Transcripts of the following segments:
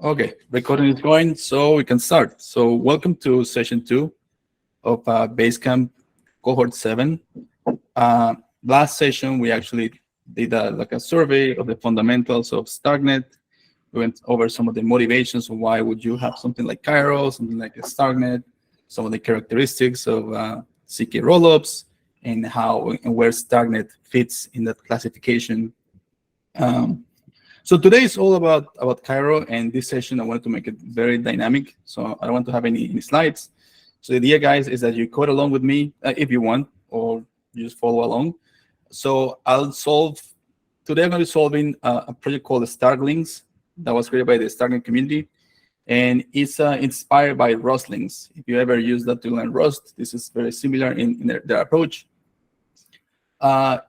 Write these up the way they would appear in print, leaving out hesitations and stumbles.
Okay, recording is going, so we can start. So welcome to session 2 of Basecamp cohort 7. Last session, we actually did a survey of the fundamentals of Starknet. We went over some of the motivations of why would you have something like Cairo, something like a Starknet, some of the characteristics of CK rollups, and how and where Starknet fits in that classification. So today is all about Cairo, and this session I wanted to make it very dynamic. So I don't want to have any slides. So the idea, guys, is that you code along with me if you want, or you just follow along. So today I'm going to be solving a project called the Starklings that was created by the Starknet community. And it's inspired by Rustlings. If you ever use that to learn Rust, this is very similar in their approach.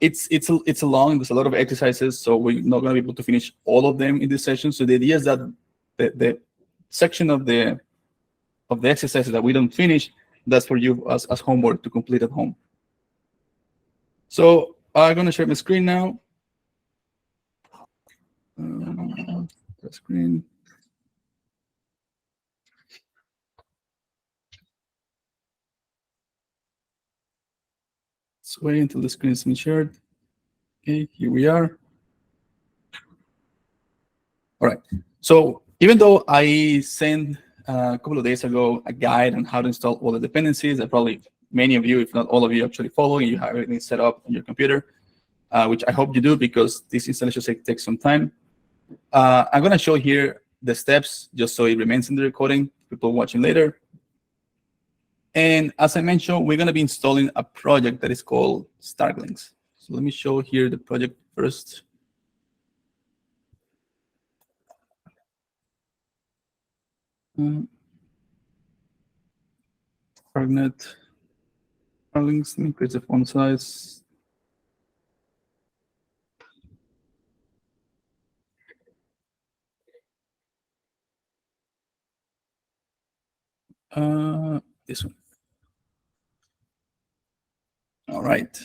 It's long. There's a lot of exercises, so we're not going to be able to finish all of them in this session. So the idea is that the section of the exercises that we don't finish, that's for you as homework to complete at home. So I'm going to share my screen now. The screen. Let's wait until the screen has been shared. Okay, here we are. All right. So even though I sent a couple of days ago a guide on how to install all the dependencies that probably many of you, if not all of you, actually follow, and you have everything set up on your computer, which I hope you do because this installation takes some time. I'm going to show here the steps just so it remains in the recording, people watching later. And as I mentioned, we're going to be installing a project that is called Starklings. So let me show here the project first. Starknet. Starklings, let me increase the font size. This one. All right.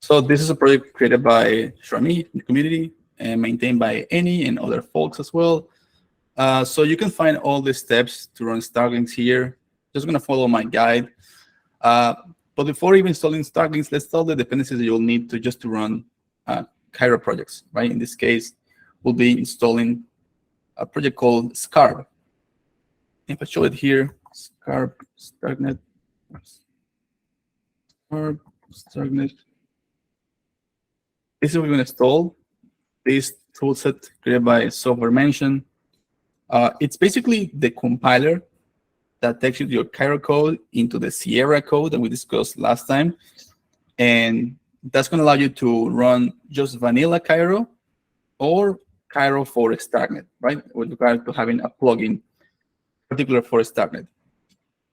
So this is a project created by Shrami, the community, and maintained by Annie and other folks as well. So you can find all the steps to run Starklings here. Just going to follow my guide. But before even installing Starklings, let's install the dependencies that you'll need to run Cairo projects, right? In this case, we'll be installing a project called Scarb. If I show it here, Scarb, Starknet, Scarb, Starknet. This is what we're going to install. This toolset created by Software Mention. It's basically the compiler that takes you your Cairo code into the Sierra code that we discussed last time. And that's going to allow you to run just vanilla Cairo or Cairo for Starknet, right? With regard to having a plugin particular for Starknet.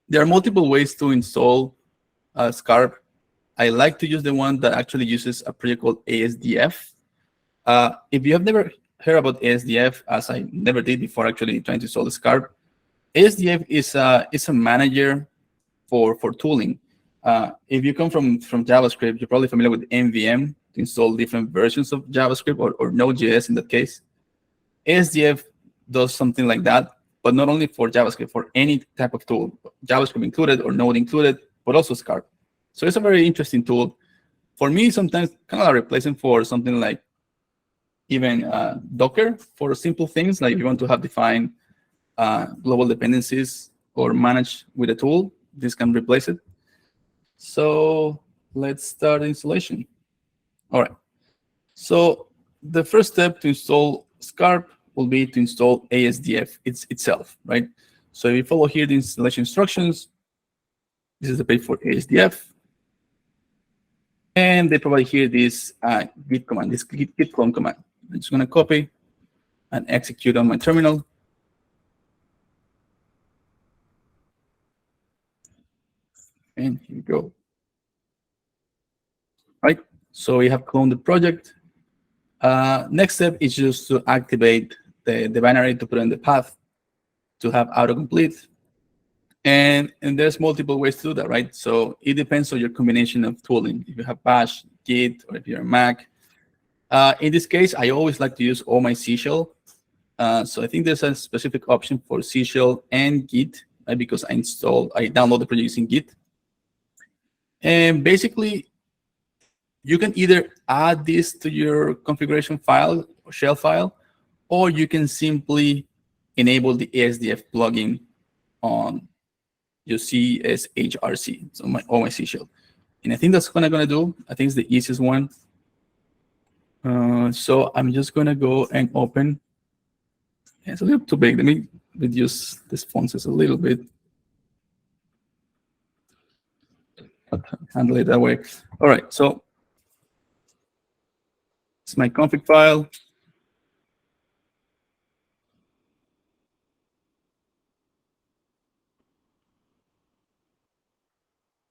There are multiple ways to install Scarb. I like to use the one that actually uses a project called ASDF. If you have never heard about ASDF, as I never did before actually trying to install the Scarb, ASDF is a manager for tooling. If you come from JavaScript, you're probably familiar with NVM to install different versions of JavaScript or Node.js in that case. ASDF does something like that, but not only for JavaScript, for any type of tool, JavaScript included or Node included, but also Scarb. So it's a very interesting tool. For me, sometimes kind of a replacement for something like even Docker for simple things, like if you want to have defined global dependencies or manage with a tool, this can replace it. So let's start the installation. All right. So the first step to install Scarb will be to install ASDF itself, right? So if you follow here the installation instructions, this is the page for ASDF. And they provide here this git command, this git clone command. I'm just going to copy and execute on my terminal. And here we go. Right, so we have cloned the project. Next step is just to activate the binary to put in the path to have autocomplete. And there's multiple ways to do that, right? So it depends on your combination of tooling. If you have Bash, Git, or if you're a Mac, In this case, I always like to use all my C shell. So I think there's a specific option for C shell and Git, right? Because I download the project using Git. And basically, you can either add this to your configuration file or shell file, or you can simply enable the ASDF plugin on your CSHRC, so all my C shell. And I think that's what I'm going to do. I think it's the easiest one. So I'm just going to go and open. It's a little too big. Let me reduce this font size a little bit. Handle it that way. All right, so it's my config file.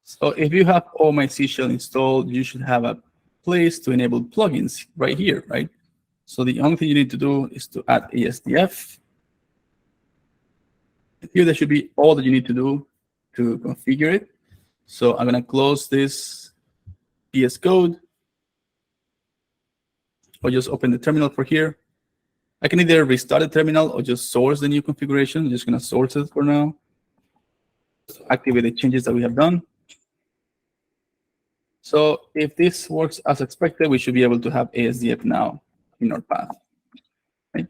So if you have all my C shell installed, you should have a place to enable plugins right here, right? So the only thing you need to do is to add ASDF. Here, that should be all that you need to do to configure it. So I'm going to close this VSCode, or just open the terminal for here. I can either restart the terminal or just source the new configuration. I'm just going to source it for now. So activate the changes that we have done. So if this works as expected, we should be able to have ASDF now in our path. Right?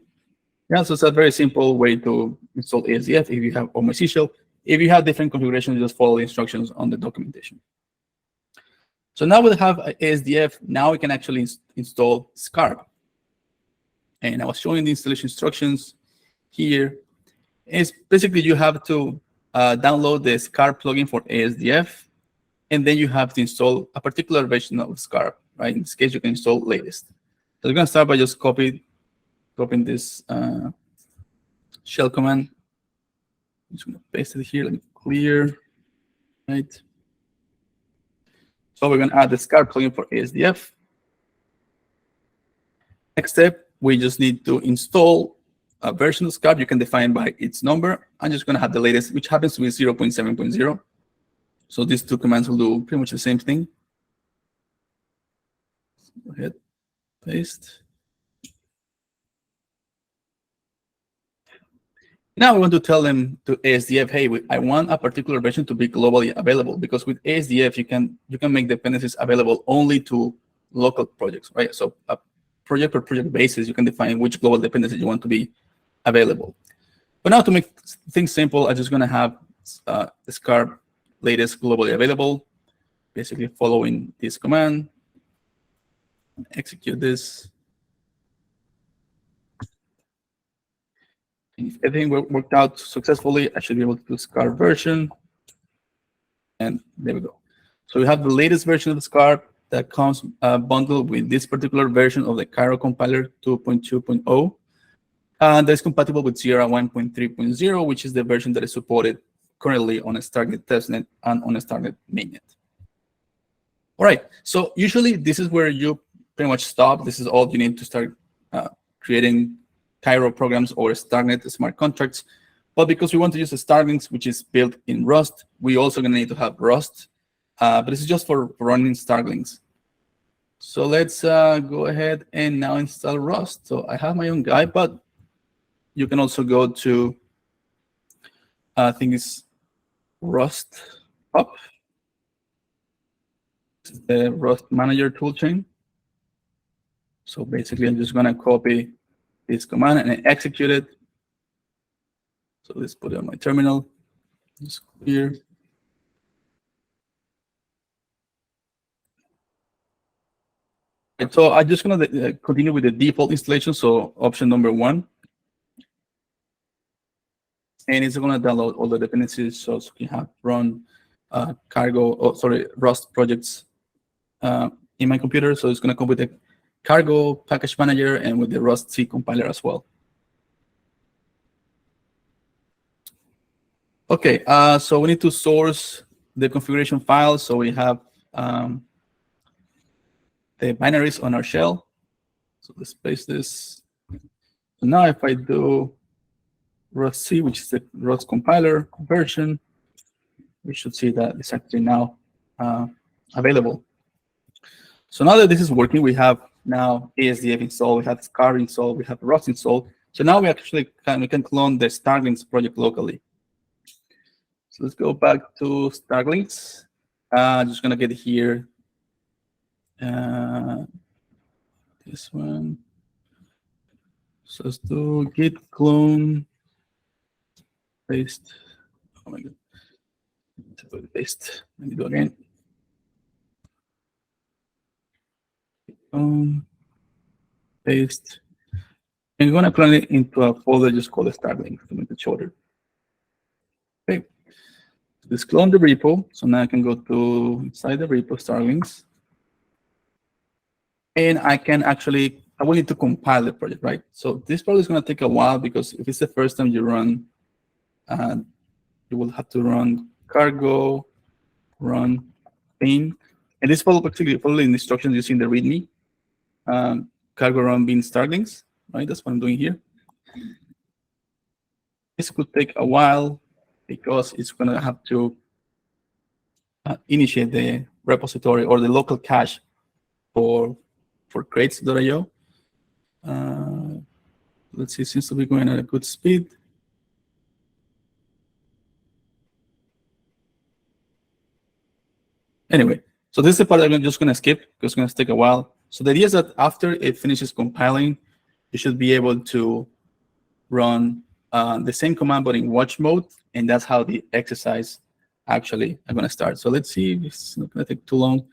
Yeah, so it's a very simple way to install ASDF if you have all my C shell. If you have different configurations, just follow the instructions on the documentation. So now we have ASDF. Now we can actually install Scarb. And I was showing the installation instructions here. It's basically you have to download the Scarb plugin for ASDF, and then you have to install a particular version of Scarb, right? In this case, you can install latest. So we're going to start by just copying this shell command. I'm just going to paste it here. Let me clear, right? So we're going to add the Scarb plugin for ASDF. Next step, we just need to install a version of Scarb. You can define by its number. I'm just going to have the latest, which happens to be 0.7.0. So these two commands will do pretty much the same thing. Go ahead, paste. Now we want to tell them to ASDF, hey, I want a particular version to be globally available, because with ASDF you can make dependencies available only to local projects, right? So a project per project basis, you can define which global dependencies you want to be available. But now to make things simple, I'm just going to have the Scarb latest globally available, basically following this command. Execute this. And if everything worked out successfully, I should be able to do Scarb version. And there we go. So we have the latest version of the Scarb that comes bundled with this particular version of the Cairo compiler 2.2.0. And that's compatible with Sierra 1.3.0, which is the version that is supported currently on a Starknet testnet and on a Starknet mainnet. All right, so usually this is where you pretty much stop. This is all you need to start creating Cairo programs or Starknet smart contracts. But because we want to use the Starklings, which is built in Rust, we also going to need to have Rust. But this is just for running Starklings. So let's go ahead and now install Rust. So I have my own guide, but you can also go to, I think it's Rust up. This is the Rust manager toolchain. So basically, I'm just going to copy this command and execute it. So let's put it on my terminal. Just clear. So I'm just going to continue with the default installation. So option number 1. And it's going to download all the dependencies. So you have run Rust projects in my computer. So it's going to come with the Cargo package manager and with the Rust C compiler as well. Okay, so we need to source the configuration file. So we have the binaries on our shell. So let's paste this. So now if I do Rust C, which is the Rust compiler version, we should see that it's actually now available. So now that this is working, we have now ASDF installed, we have Scarb installed, we have Rust installed. So now we actually can clone the Starklings project locally. So let's go back to Starklings. Just gonna get here. This one. So let's do git clone paste. Oh my god. Paste. Let me do again. Paste. And we're gonna clone it into a folder just called Starklings to make it shorter. Okay. Let's clone the repo. So now I can go to inside the repo Starklings. And I can actually, I will need to compile the project, right? So this probably is going to take a while because if it's the first time you run, you will have to run cargo, run bin. And this follow actually following the instructions you see in the README. Cargo run bin Starklings, right? That's what I'm doing here. This could take a while because it's going to have to initiate the repository or the local cache for crates.io. Let's see, seems to be going at a good speed. Anyway, so this is the part I'm just going to skip because it's going to take a while. So the idea is that after it finishes compiling, you should be able to run the same command but in watch mode, and that's how the exercise actually are going to start. So let's see if it's not going to take too long.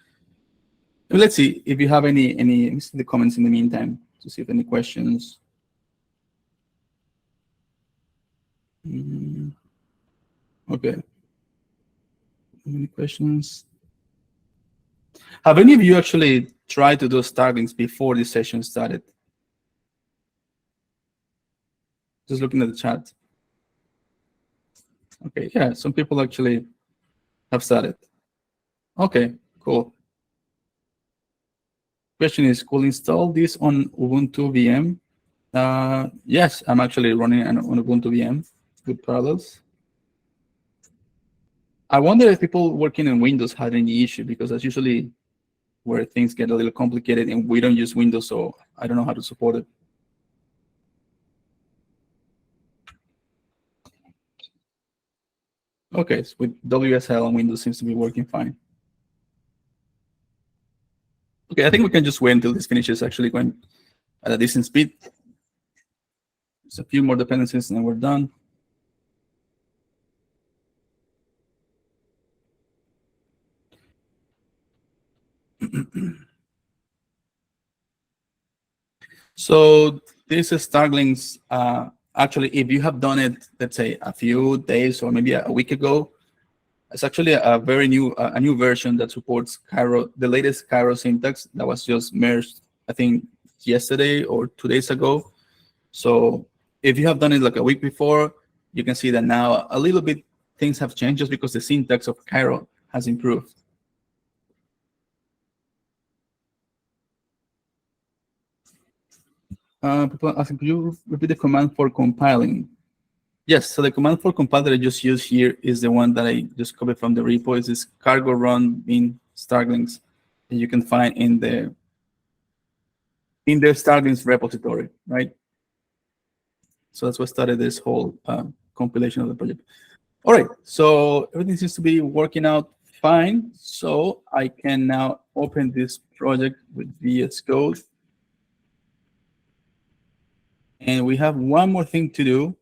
Let's see if you have any the comments in the meantime to see if any questions. Okay. Any questions? Have any of you actually tried to do Starklings before this session started? Just looking at the chat. Okay, yeah, some people actually have started. Okay, cool. Question is, could install this on Ubuntu VM? Yes, I'm actually running on Ubuntu VM with Parallels. I wonder if people working in Windows had any issue, because that's usually where things get a little complicated, and we don't use Windows, so I don't know how to support it. Okay, so with WSL and Windows seems to be working fine. Okay, I think we can just wait until this finishes actually going at a decent speed. Just a few more dependencies and then we're done. So this is Starklings. Actually, if you have done it, let's say a few days or maybe a week ago, it's actually a very new version that supports Cairo, the latest Cairo syntax that was just merged, I think, yesterday or 2 days ago. So if you have done it like a week before, you can see that now a little bit things have changed just because the syntax of Cairo has improved. People are asking, could you repeat the command for compiling? Yes, so the command for compile that I just used here is the one that I just copied from the repo. It's this cargo run bin Starklings that you can find in the Starklings repository, right? So that's what started this whole compilation of the project. All right, so everything seems to be working out fine. So I can now open this project with VSCode. And we have one more thing to do,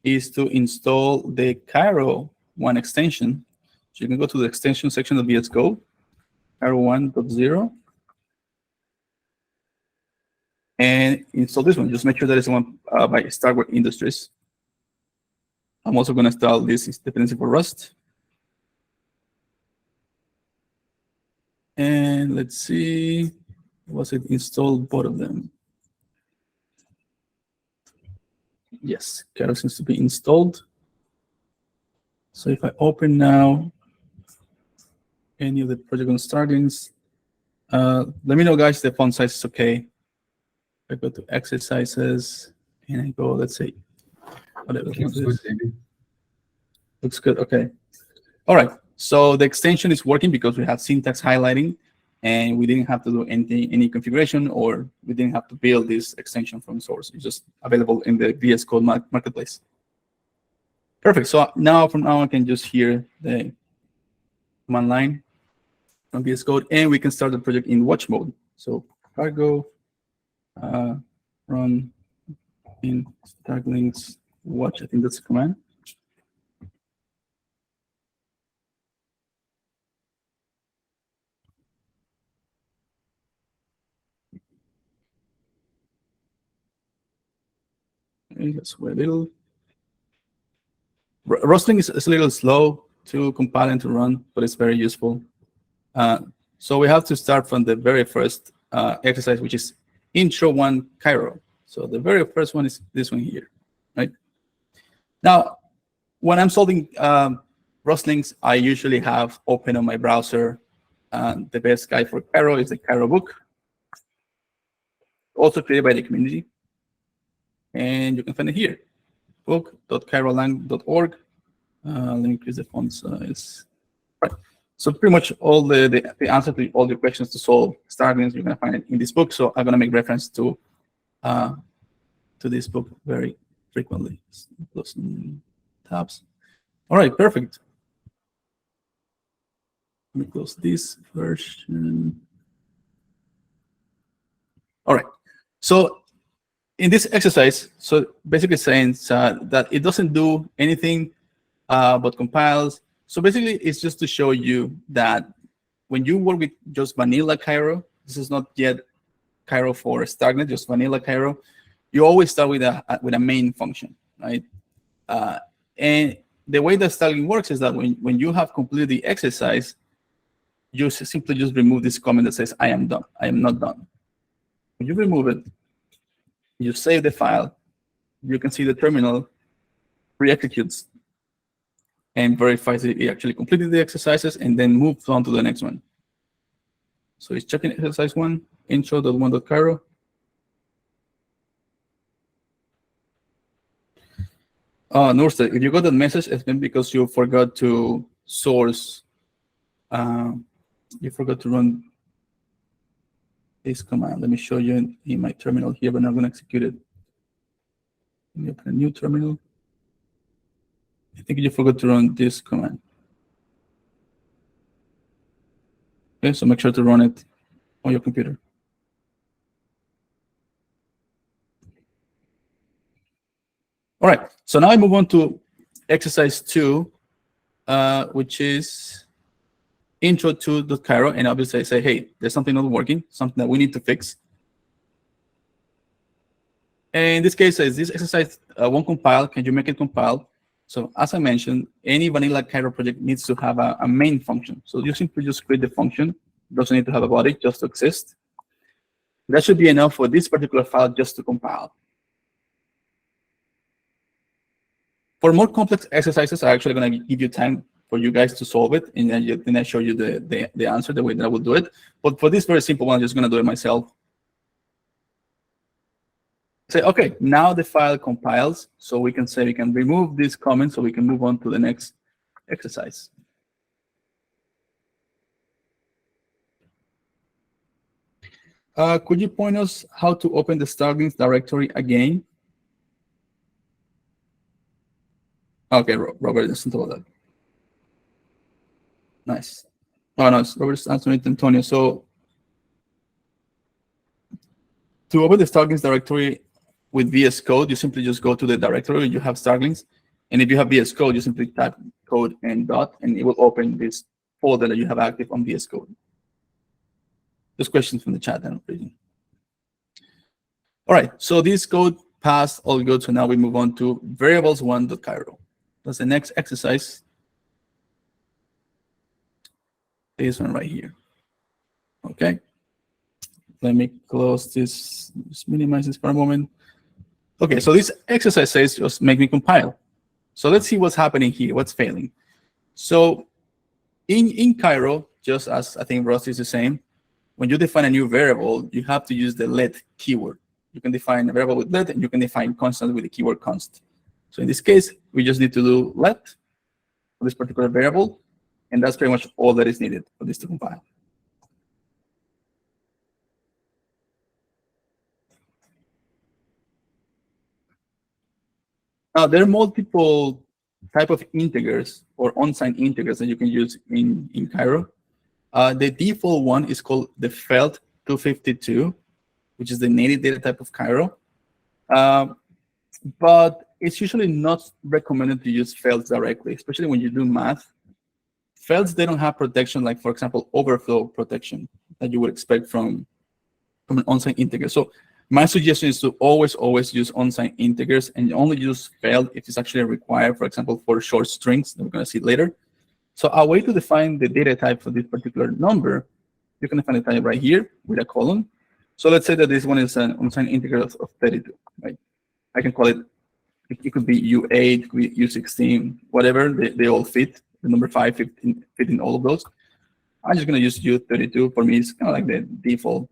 is to install the Cairo 1 extension. So you can go to the extension section of VSCode, Cairo 1.0, and install this one. Just make sure that it's the one by Starknet Industries. I'm also going to install this dependency for Rust. And let's see, was it installed, both of them? Yes, Cairo seems to be installed. So if I open now any of the project on Starklings, let me know, guys, the font size is okay. I go to exercises and I go, let's say, whatever. Looks good, maybe. Looks good, okay. All right, so the extension is working because we have syntax highlighting. and we didn't have to do any configuration, or we didn't have to build this extension from source. It's just available in the VS Code marketplace. Perfect. So now from now I can just hear the command line from VS Code, and we can start the project in watch mode. So cargo run in Starklings watch. I think that's the command. Okay, let's wait a little. Rustling is a little slow to compile and to run, but it's very useful. So we have to start from the very first exercise, which is Intro 1 Cairo. So the very first one is this one here, right? Now, when I'm solving Rustlings, I usually have open on my browser. The best guide for Cairo is the Cairo book, also created by the community. And you can find it here, book.cairolang.org. Let me increase the font size. Right. So pretty much all the answer to all your questions to solve Starklings, you're going to find it in this book. So I'm going to make reference to this book very frequently. Close some tabs. All right, perfect. Let me close this version. All right. So in this exercise, so basically saying that it doesn't do anything but compiles. So basically, it's just to show you that when you work with just vanilla Cairo, this is not yet Cairo for Starknet, just vanilla Cairo. You always start with a main function, right? And the way that Starkling works is that when you have completed the exercise, you simply just remove this comment that says, I am done. I am not done. When you remove it, you save the file, you can see the terminal re-executes and verifies that it actually completed the exercises, and then moves on to the next one. So it's checking exercise 1, intro.1.cairo. Norster, if you got that message, it's been because you forgot to source, you forgot to run this command. Let me show you in my terminal here, but I'm going to execute it. Let me open a new terminal. I think you forgot to run this command. Okay, so make sure to run it on your computer. All right, so now I move on to exercise 2, which is intro to the Cairo, and obviously I say, hey, there's something not working, something that we need to fix. And in this case, says this exercise won't compile. Can you make it compile? So as I mentioned, any vanilla Cairo project needs to have a main function. So you simply just create the function. It doesn't need to have a body, just to exist. That should be enough for this particular file just to compile. For more complex exercises, I'm actually going to give you time for you guys to solve it, and then I show you the answer, the way that I will do it. But for this very simple one, I'm just going to do it myself. Say, okay, now the file compiles, so we can say we can remove this comment, so we can move on to the next exercise. Could you point us how to open the Starklings directory again? Okay, Robert doesn't know that. Nice. Oh, no, Robert's answering Antonio. So to open the Starklings directory with VS Code, you simply just go to the directory, you have Starklings. And if you have VS Code, you simply type code and dot, and it will open this folder that you have active on VS Code. Just questions from the chat that I'm reading. All right, so this code passed, all good. So now we move on to variables1.cairo. That's the next exercise. This one right here. Okay. Let me close this, just minimize this for a moment. Okay, so this exercise says just make me compile. So let's see what's happening here, what's failing. So in Cairo, just as I think Rust is the same, when you define a new variable, you have to use the let keyword. You can define a variable with let, and you can define constant with the keyword const. So in this case, we just need to do let for this particular variable, and that's pretty much all that is needed for this to compile. Now, there are multiple type of integers or unsigned integers that you can use in Cairo. The default one is called the felt 252, which is the native data type of Cairo. But it's usually not recommended to use felts directly, especially when you do math. Felts, they don't have protection, like, for example, overflow protection that you would expect from an unsigned integer. So my suggestion is to always use unsigned integers and only use felt if it's actually required, for example, for short strings that we're going to see later. So a way to define the data type for this particular number, you can define the type right here with a colon. So let's say that this one is an unsigned integer of 32, right? I can call it, it could be U8, it could be U16, whatever, they all fit. The number 5, 15, fit in all of those. I'm just going to use U32. For me, it's kind of like the default.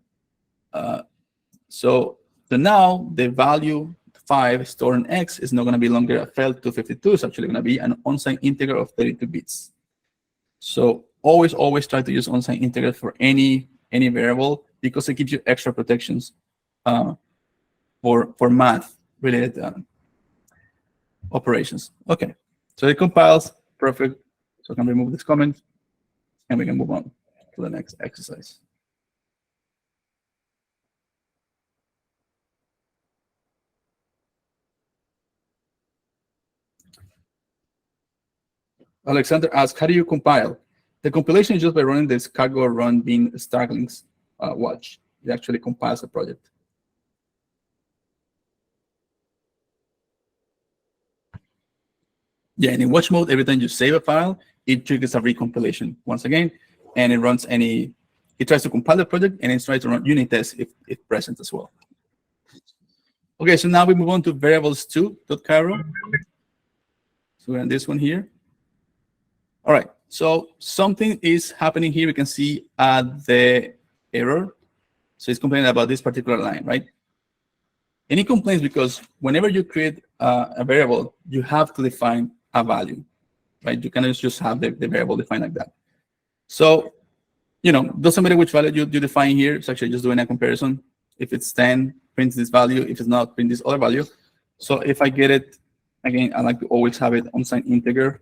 So now the value 5 stored in X is not going to be longer a felt 252. It's actually going to be an unsigned integer of 32 bits. So always try to use unsigned integers for any variable because it gives you extra protections for math related operations. Okay, so it compiles perfect. So I can remove this comment and we can move on to the next exercise. Alexander asks, how do you compile? The compilation is just by running this cargo run bin Starklings watch. It actually compiles the project. Yeah, and in watch mode, every time you save a file, it triggers a recompilation once again, and it runs it tries to compile the project, and it tries to run unit tests if present as well. Okay, so now we move on to variables2.cairo. So we're on this one here. All right, so something is happening here. We can see the error. So it's complaining about this particular line, right? And it complains because whenever you create a variable, you have to define a value, right? You cannot just have the variable defined like that. So, doesn't matter which value you define here. It's actually just doing a comparison. If it's 10, print this value. If it's not, print this other value. So if I get it, again, I like to always have it unsigned integer.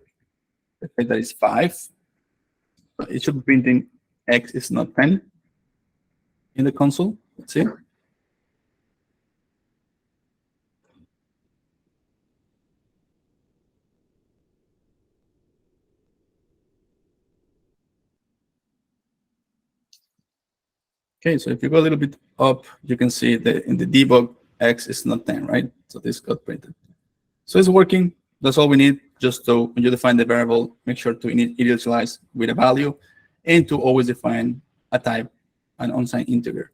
Let's say that is 5. It should be printing X is not 10 in the console. Let's see. Okay, so if you go a little bit up, you can see that in the debug, X is not 10, right? So this got printed. So it's working. That's all we need. Just so when you define the variable, make sure to initialize with a value and to always define a type, an unsigned integer.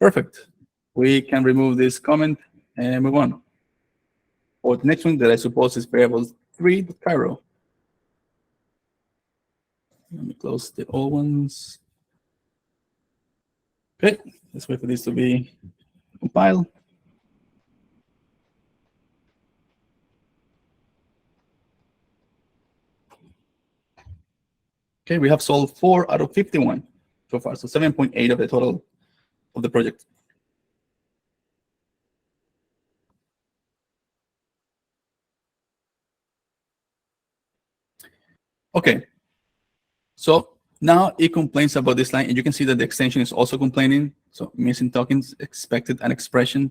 Perfect. We can remove this comment and move on. Or the next one that I suppose is variables3.cairo. Let me close the old ones. Okay, let's wait for this to be compiled. Okay, we have solved 4 out of 51 so far, so 7.8 of the total of the project. Okay, so now it complains about this line, and you can see that the extension is also complaining. So missing tokens, expected an expression.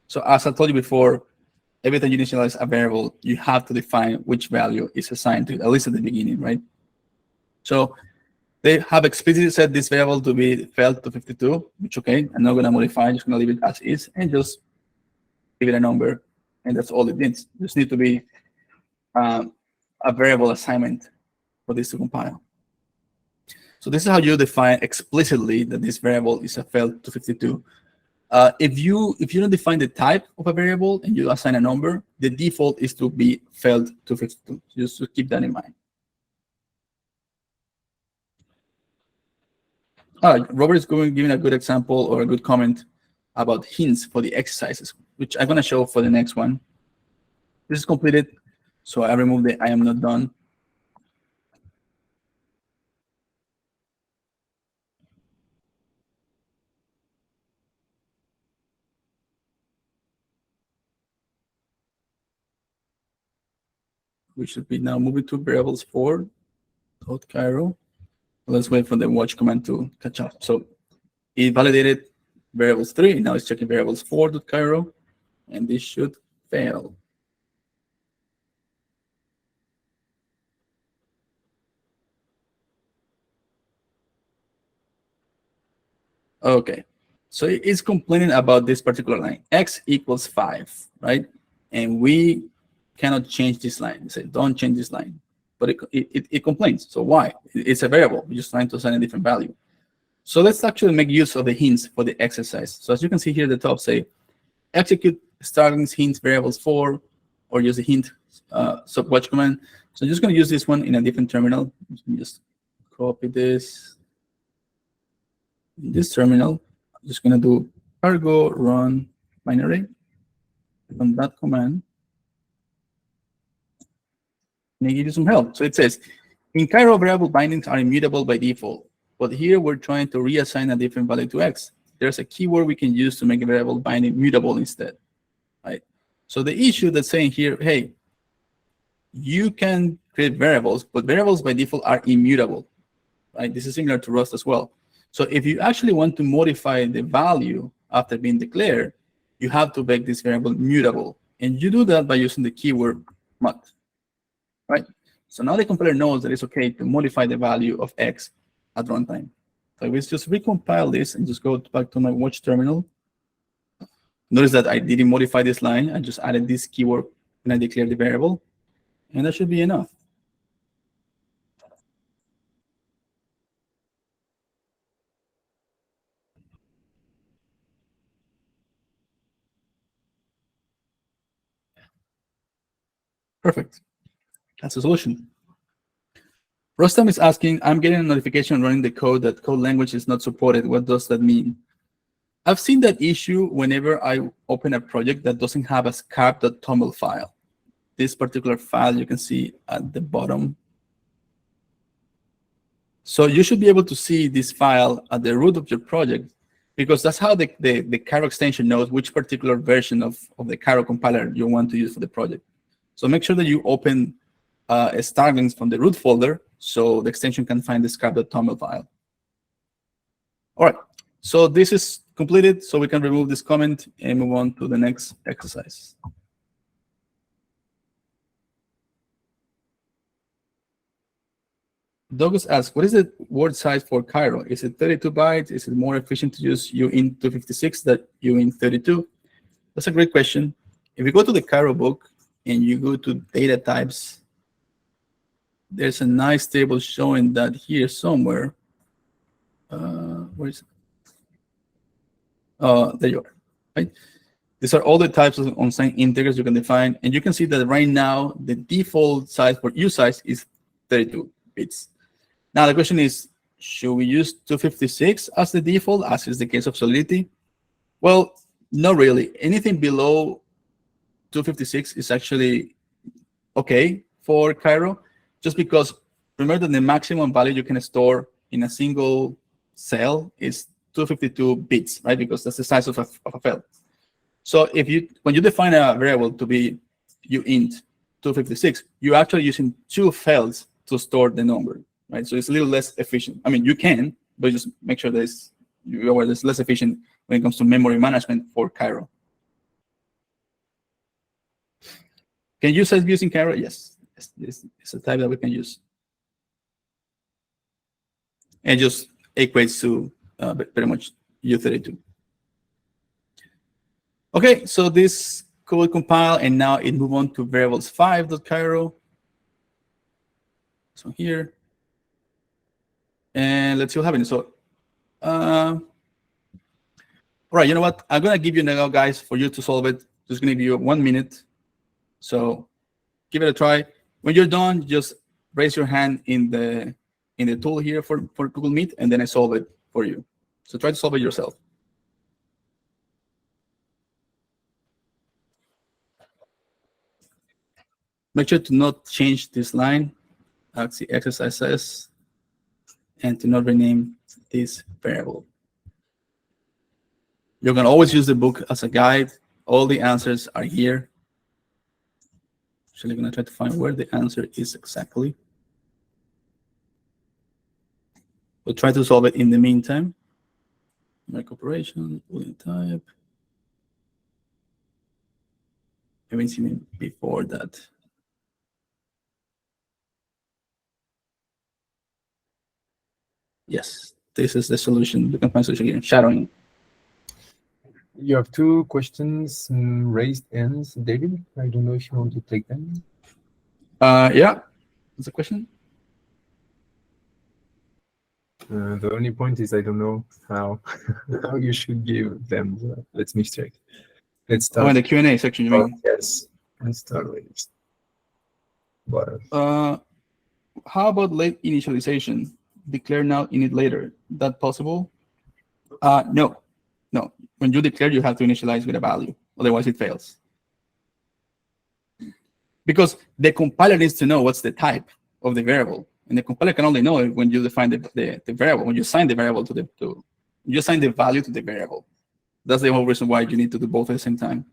So as I told you before, every time you initialize a variable, you have to define which value is assigned to it, at least at the beginning, right? So they have explicitly set this variable to be felt to 52, which, okay, I'm not going to modify, I'm just going to leave it as is and just give it a number. And that's all it needs. Just need to be a variable assignment for this to compile. So this is how you define explicitly that this variable is a felt to 52. If you don't define the type of a variable and you assign a number, the default is to be felt to 52. Just to keep that in mind. Robert is giving a good example or a good comment about hints for the exercises, which I'm going to show for the next one. This is completed, so I remove the I am not done. we should be now moving to variables 4.Cairo. Let's wait for the watch command to catch up. So it validated variables 3. Now it's checking variables 4.Cairo, and this should fail. Okay, so it's complaining about this particular line, x equals 5, right? And we cannot change this line. We say, don't change this line. But it complains. So why? It's a variable. We're just trying to assign a different value. So let's actually make use of the hints for the exercise. So as you can see here at the top, say, execute Starklings hint variables 4, or use the hint watch command. So I'm just going to use this one in a different terminal. Just copy this. In this terminal, I'm just going to do cargo run binary. Run that command. And I give you some help. So it says, in Cairo, variable bindings are immutable by default. But here we're trying to reassign a different value to x. There's a keyword we can use to make a variable binding mutable instead. Right? So the issue that's saying here, hey, you can create variables, but variables by default are immutable. Right? This is similar to Rust as well. So if you actually want to modify the value after being declared, you have to make this variable mutable. And you do that by using the keyword mut. Right? So now the compiler knows that it's okay to modify the value of x at runtime. So let's just recompile this and just go back to my watch terminal. Notice that I didn't modify this line. I just added this keyword when I declared the variable. And that should be enough. Perfect. That's the solution. Rustam is asking, I'm getting a notification running the code that code language is not supported. What does that mean? I've seen that issue whenever I open a project that doesn't have a scarb.toml file. This particular file you can see at the bottom. So you should be able to see this file at the root of your project, because that's how the Cairo extension knows which particular version of the Cairo compiler you want to use for the project. So make sure that you open Starklings from the root folder so the extension can find the scarb.toml file. All right, so this is completed, so we can remove this comment and move on to the next exercise. Douglas asks, what is the word size for Cairo? Is it 32 bytes? Is it more efficient to use uint 256 than uint 32? That's a great question. If you go to the Cairo book and you go to data types, there's a nice table showing that here somewhere. Where is it? There you are. Right? These are all the types of unsigned integers you can define. And you can see that right now, the default size for usize is 32 bits. Now, the question is, should we use 256 as the default, as is the case of Solidity? Well, not really. Anything below 256 is actually okay for Cairo, just because remember that the maximum value you can store in a single cell is 252 bits, right? Because that's the size of a file. So when you define a variable to be uint 256, you're actually using 2 files to store the number, right? So it's a little less efficient. I mean, you can, but just make sure that it's less efficient when it comes to memory management for Cairo. Can you use using Cairo? Yes, it's a type that we can use. And just equates to pretty much U32. Okay, so this code compile, and now it move on to variables 5.Cairo. So here, and let's see what happens. So, all right, you know what? I'm gonna give you now, guys, for you to solve it. Just gonna give you 1 minute. So give it a try. When you're done, just raise your hand in the tool here for Google Meet, and then I solve it for you. So try to solve it yourself. Make sure to not change this line, as the exercise says, and to not rename this variable. You can always use the book as a guide. All the answers are here. Actually, I'm going to try to find where the answer is exactly. We'll try to solve it in the meantime. Make operation, boolean type. I haven't seen it before that. Yes, this is the solution. You can find solution here, shadowing. You have two questions raised hands, David. I don't know if you want to take them. Yeah, what's the question? The only point is I don't know how how you should give them. Let me check. Let's start. Oh, in the Q&A section, you mean? Yes. Let's start with this. How about late initialization? Declare now, init later. That possible? No. When you declare, you have to initialize with a value. Otherwise, it fails. Because the compiler needs to know what's the type of the variable. And the compiler can only know it when you define the variable, when you assign the variable you assign the value to the variable. That's the whole reason why you need to do both at the same time.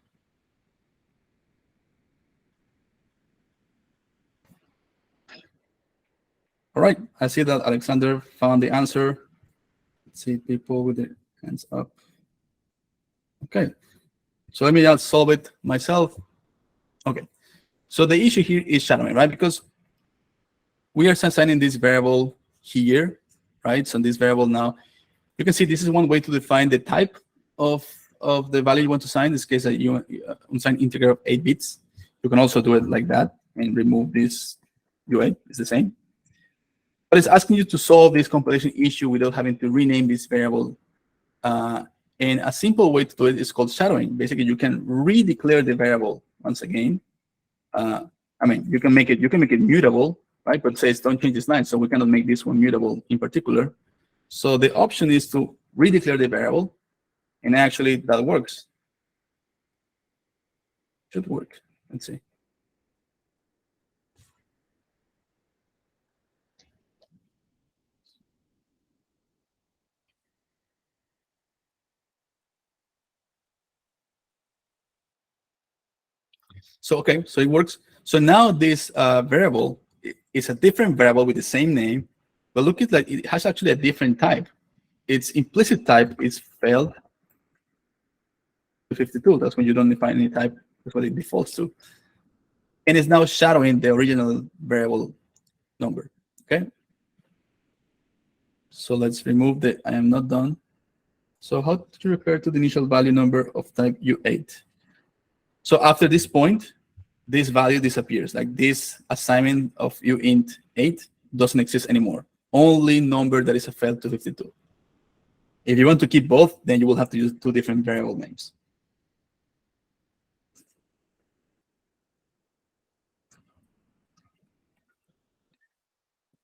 All right, I see that Alexander found the answer. Let's see people with their hands up. Okay, so let me just solve it myself. Okay, so the issue here is shadowing, right? Because we are assigning this variable here, right? So this variable now, you can see this is one way to define the type of the value you want to assign. In this case, you assign integer of 8 bits. You can also do it like that and remove this UA. It's the same. But it's asking you to solve this compilation issue without having to rename this variable. And a simple way to do it is called shadowing. Basically, you can redeclare the variable once again. I mean, you can make it mutable, right? But it says don't change this line, so we cannot make this one mutable in particular. So the option is to redeclare the variable, and actually that works. Should work. Let's see. So okay, so it works. So now this variable is a different variable with the same name, but look at like it has actually a different type. Its implicit type is failed 52. That's when you don't define any type. That's what it defaults to. And it's now shadowing the original variable number. Okay. So let's remove the I am not done. So how to refer to the initial value number of type U8? So after this point, this value disappears. Like this assignment of uint 8 doesn't exist anymore. Only number that is a failed 252. If you want to keep both, then you will have to use two different variable names.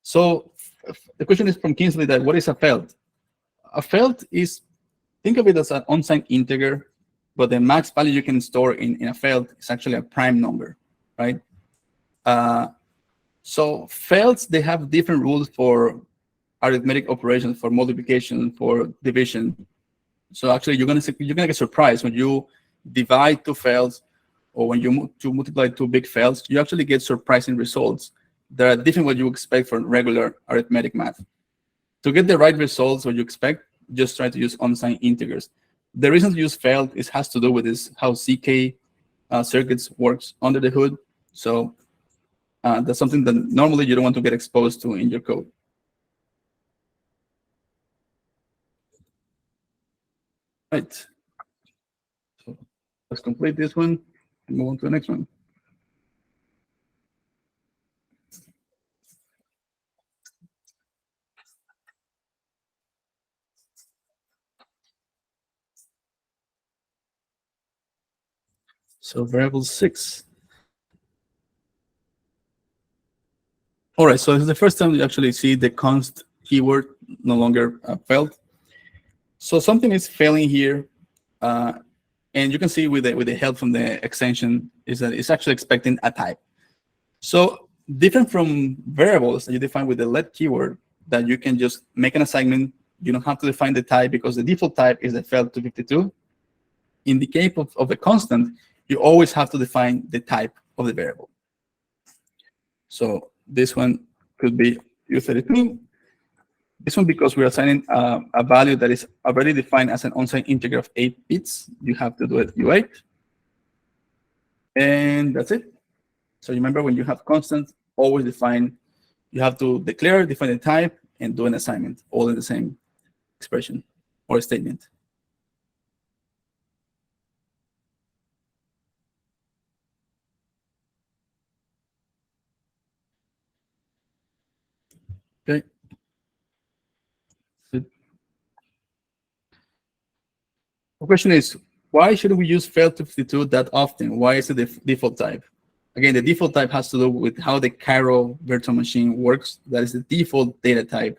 So the question is from Kingsley that what is a failed? A failed is, think of it as an unsigned integer, but the max value you can store in a failed is actually a prime number, right? So faileds, they have different rules for arithmetic operations, for multiplication, for division. So actually, you're gonna get surprised when you divide two faileds, or when you multiply two big faileds. You actually get surprising results that are different what you expect from regular arithmetic math. To get the right results, what you expect, just try to use unsigned integers. The reason to use failed has to do with this how ZK circuits works under the hood. So that's something that normally you don't want to get exposed to in your code. Right. So let's complete this one and move on to the next one. So variable 6. All right, so this is the first time you actually see the const keyword no longer failed. So something is failing here, and you can see with the help from the extension is that it's actually expecting a type. So different from variables that you define with the let keyword, that you can just make an assignment. You don't have to define the type because the default type is the failed 252. In the case of a constant, you always have to define the type of the variable. So this one could be U32. This one, because we're assigning a value that is already defined as an unsigned integer of 8 bits, you have to do it U8. And that's it. So remember, when you have constants, always define, you have to declare, define the type, and do an assignment, all in the same expression or statement. Okay. The question is, why should we use fail252 that often? Why is it the default type? Again, the default type has to do with how the Cairo virtual machine works. That is the default data type.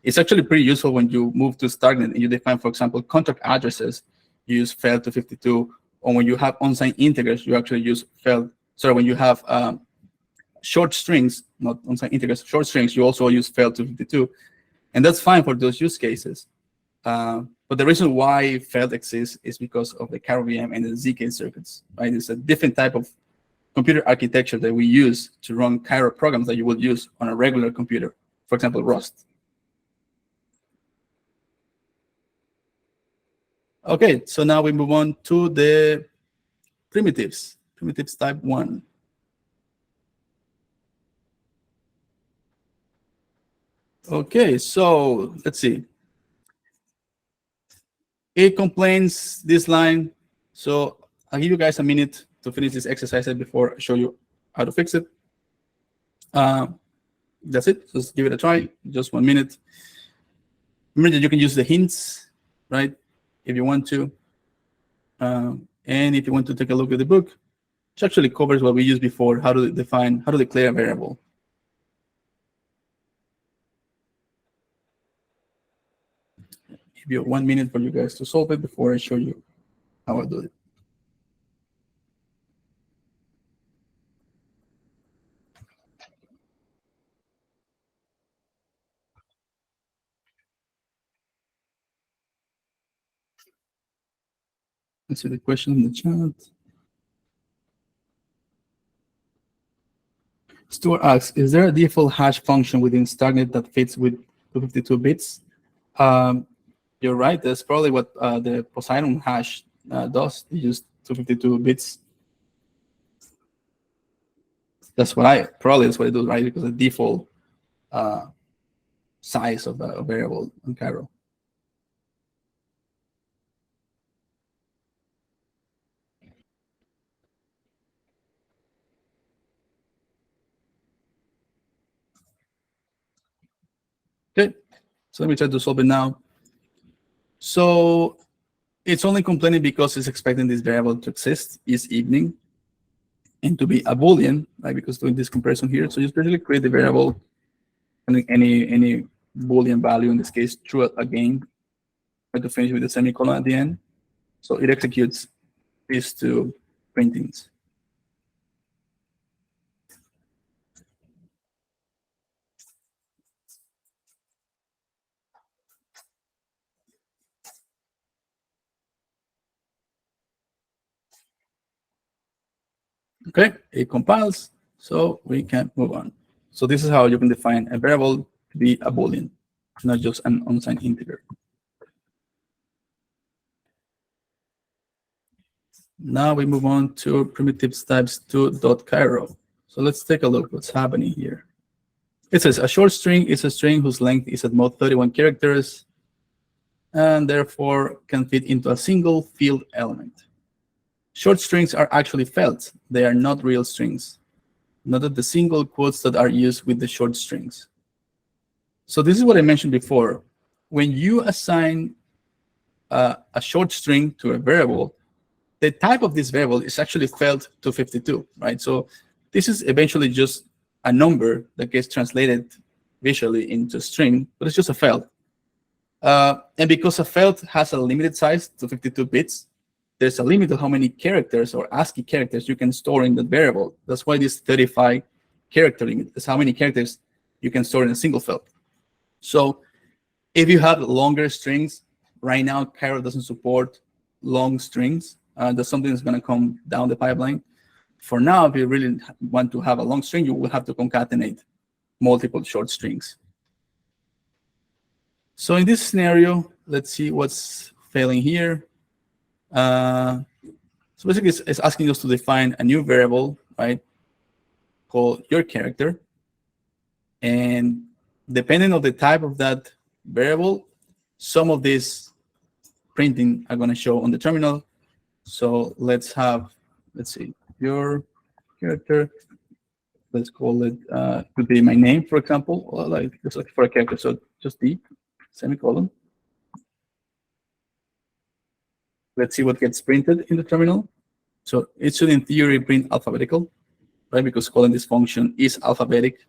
It's actually pretty useful when you move to Starknet and you define, for example, contract addresses, you use fail252. Or when you have unsigned integers, you actually use fail. Sorry, when you have short strings, not unsigned integers, short strings, you also use fail252. And that's fine for those use cases. But the reason why failed exists is because of the Cairo VM and the ZK circuits, right? It's a different type of computer architecture that we use to run Cairo programs that you would use on a regular computer, for example, Rust. Okay, so now we move on to the primitives, primitives type 1. Okay, so let's see. It complains this line. So I'll give you guys a minute to finish this exercise before I show you how to fix it. That's it. Just give it a try. Just 1 minute. Remember that you can use the hints, right? If you want to. And if you want to take a look at the book, which actually covers what we used before, how to define, how to declare a variable. Give you 1 minute for you guys to solve it before I show you how I do it. Let's see the question in the chat. Stuart asks, is there a default hash function within Starknet that fits with 252 bits? You're right. That's probably what the Poseidon hash does. They use 252 bits. That's what that's what it does, right? Because the default size of a variable on Cairo. Okay, so let me try to solve it now. So it's only complaining because it's expecting this variable to exist each evening and to be a Boolean, right? Because doing this comparison here, so you basically create the variable and any Boolean value, in this case, true again, try to finish with the semicolon at the end. So it executes these two printings. Okay, it compiles, so we can move on. So this is how you can define a variable to be a Boolean, not just an unsigned integer. Now we move on to primitives types 2.cairo. So let's take a look what's happening here. It says a short string is a string whose length is at most 31 characters and therefore can fit into a single field element. Short strings are actually felt. They are not real strings. Note the single quotes that are used with the short strings. So this is what I mentioned before. When you assign a short string to a variable, the type of this variable is actually felt to 52, right? So this is eventually just a number that gets translated visually into a string, but it's just a felt. And because a felt has a limited size to 52 bits, there's a limit to how many characters or ASCII characters you can store in that variable. That's why this 35 character limit is how many characters you can store in a single felt. So if you have longer strings, right now Cairo doesn't support long strings. That's something that's going to come down the pipeline. For now, if you really want to have a long string, you will have to concatenate multiple short strings. So in this scenario, let's see what's failing here. So basically, it's asking us to define a new variable, right, called your character. And depending on the type of that variable, some of these printing are going to show on the terminal. So let's see, your character. Let's call it could be my name, for example, or like just like for a character. So just D, semicolon. Let's see what gets printed in the terminal. So it should, in theory, print alphabetical, right? Because calling this function is alphabetic.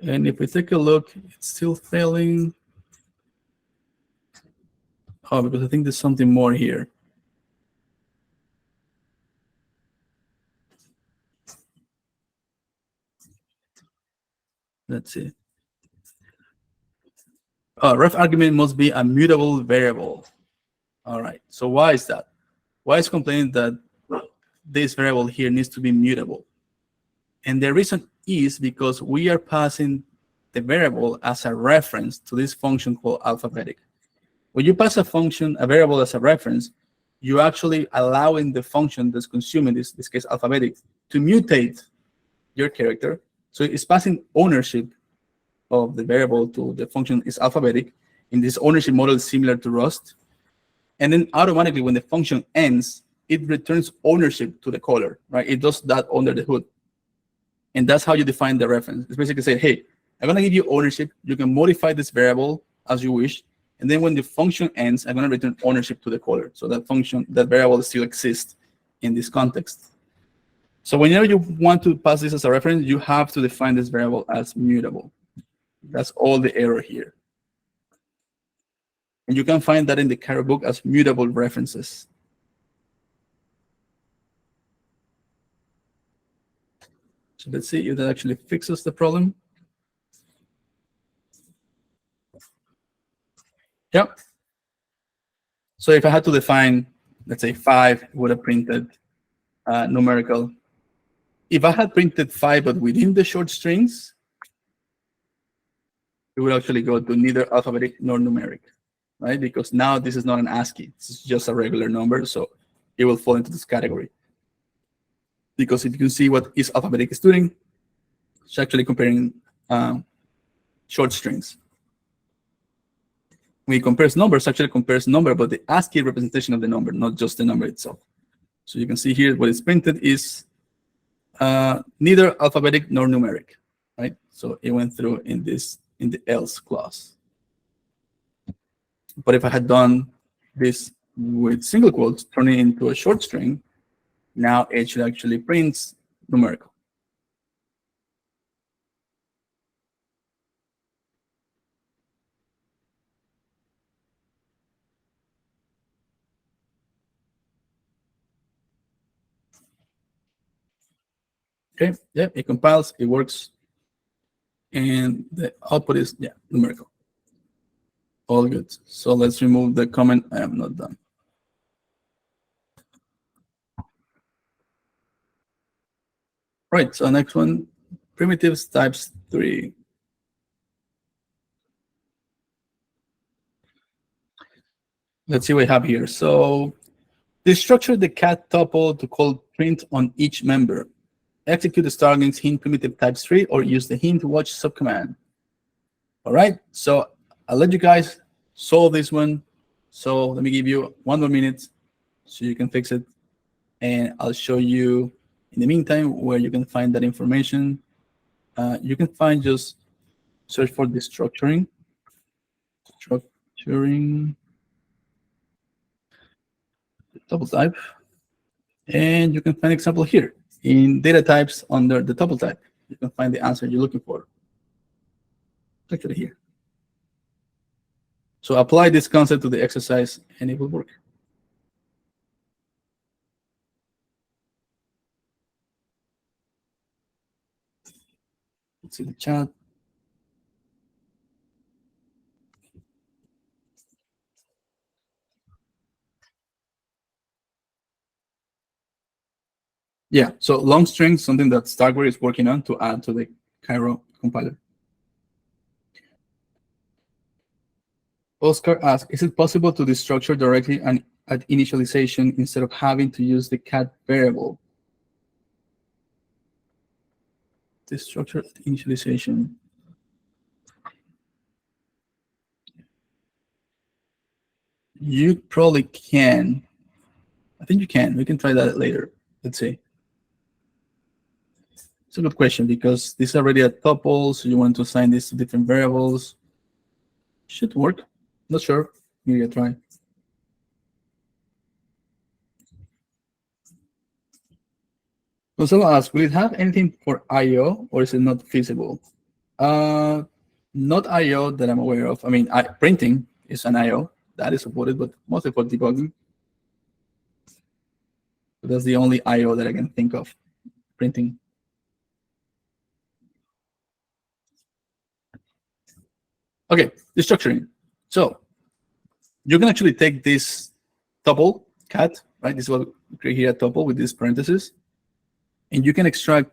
And if we take a look, it's still failing. Oh, because I think there's something more here. Let's see. Ref argument must be a mutable variable. All right. So why is that? Why is complaining that this variable here needs to be mutable? And the reason is because we are passing the variable as a reference to this function called alphabetic. When you pass a variable as a reference, you're actually allowing the function that's consuming this case alphabetic to mutate your character. So it's passing ownership of the variable to the function is alphabetic. In this ownership model is similar to Rust. And then automatically when the function ends, it returns ownership to the caller, right? It does that under the hood. And that's how you define the reference. It's basically say, hey, I'm going to give you ownership. You can modify this variable as you wish. And then when the function ends, I'm going to return ownership to the caller. So that variable still exists in this context. So whenever you want to pass this as a reference, you have to define this variable as mutable. That's all the error here. And you can find that in the Cairo book as mutable references. So let's see if that actually fixes the problem. Yep. So if I had to define, let's say 5, it would have printed numerical. If I had printed 5, but within the short strings, it would actually go to neither alphabetic nor numeric, right? Because now this is not an ASCII. It's just a regular number, so it will fall into this category. Because if you can see what is alphabetic is doing, it's actually comparing short strings. When it compares numbers, actually compares number, but the ASCII representation of the number, not just the number itself. So you can see here what is printed is neither alphabetic nor numeric, right? So it went through in the else clause. But if I had done this with single quotes, turning it into a short string, now it should actually print numerical. Okay, yeah, it compiles, it works, and the output is, yeah, numerical. All good. So let's remove the comment. I am not done. Right, so next one, primitives types 3. Let's see what we have here. So destructure the cat tuple to call print on each member. Execute the Starklings hint primitive types 3 or use the hint watch subcommand. All right, so I'll let you guys solve this one. So let me give you 1 more minute so you can fix it. And I'll show you in the meantime where you can find that information. You can find just search for destructuring. Structuring tuple type. And you can find example here in data types under the tuple type. You can find the answer you're looking for. Actually here. So apply this concept to the exercise and it will work. Let's see the chat. Yeah, so long string, something that Starkware is working on to add to the Cairo compiler. Oscar asks, is it possible to destructure directly and at initialization instead of having to use the cat variable? Destructure at initialization. You probably can. I think you can. We can try that later. Let's see. It's a good question because this is already a tuple, so you want to assign this to different variables. Should work. Not sure. Maybe I try. Gonzalo asks, will it have anything for I/O or is it not feasible? Not I/O that I'm aware of. I mean, printing is an I/O that is supported, but mostly for debugging. So that's the only I/O that I can think of. Printing. Okay, destructuring. So you can actually take this tuple cat, right? This is what we create here, a tuple with these parentheses, and you can extract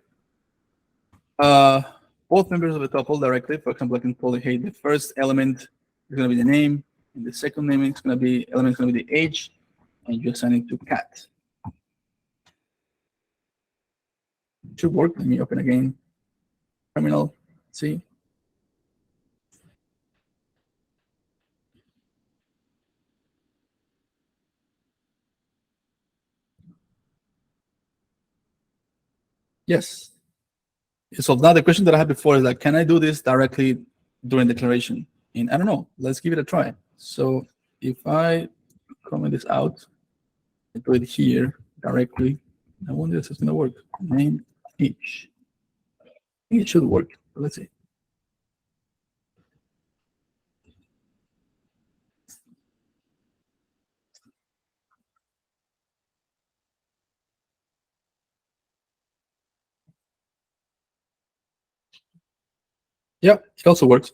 both members of the tuple directly. For example, I can call it, hey, the first element is going to be the name, and the second element is going to be the age, and you assign it to cat. Should work. Let me open again. Terminal. See. Yes. So now the question that I had before is like, can I do this directly during declaration? And I don't know. Let's give it a try. So if I comment this out, I do it here directly. I wonder if it's going to work. Name each. I think it should work. Let's see. Yeah, it also works.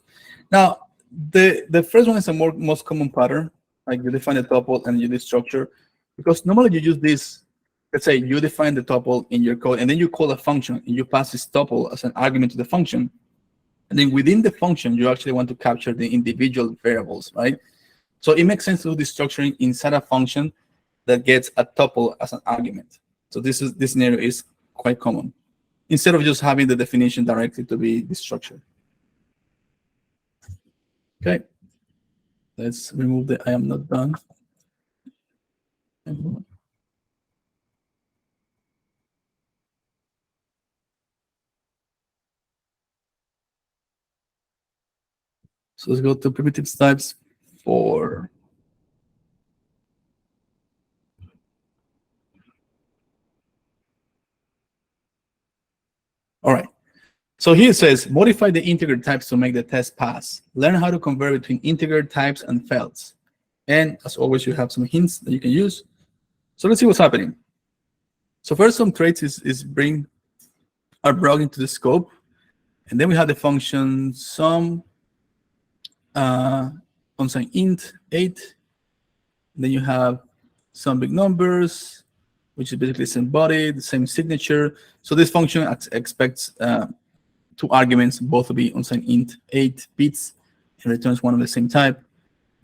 Now, the first one is the most common pattern. Like you define the tuple and you destructure, because normally you use this. Let's say you define the tuple in your code, and then you call a function, and you pass this tuple as an argument to the function. And then within the function, you actually want to capture the individual variables, right? So it makes sense to do destructuring inside a function that gets a tuple as an argument. So this scenario is quite common, instead of just having the definition directly to be destructured. Okay, let's remove the I am not done. So let's go to primitives types 4. All right. So here it says, modify the integer types to make the test pass. Learn how to convert between integer types and fields. And as always, you have some hints that you can use. So let's see what's happening. So first, some traits are brought into the scope. And then we have the function sum unsigned int 8. And then you have some big numbers, which is basically same body, the same signature. So this function expects 2 arguments, both to be unsigned int 8 bits, and returns one of the same type.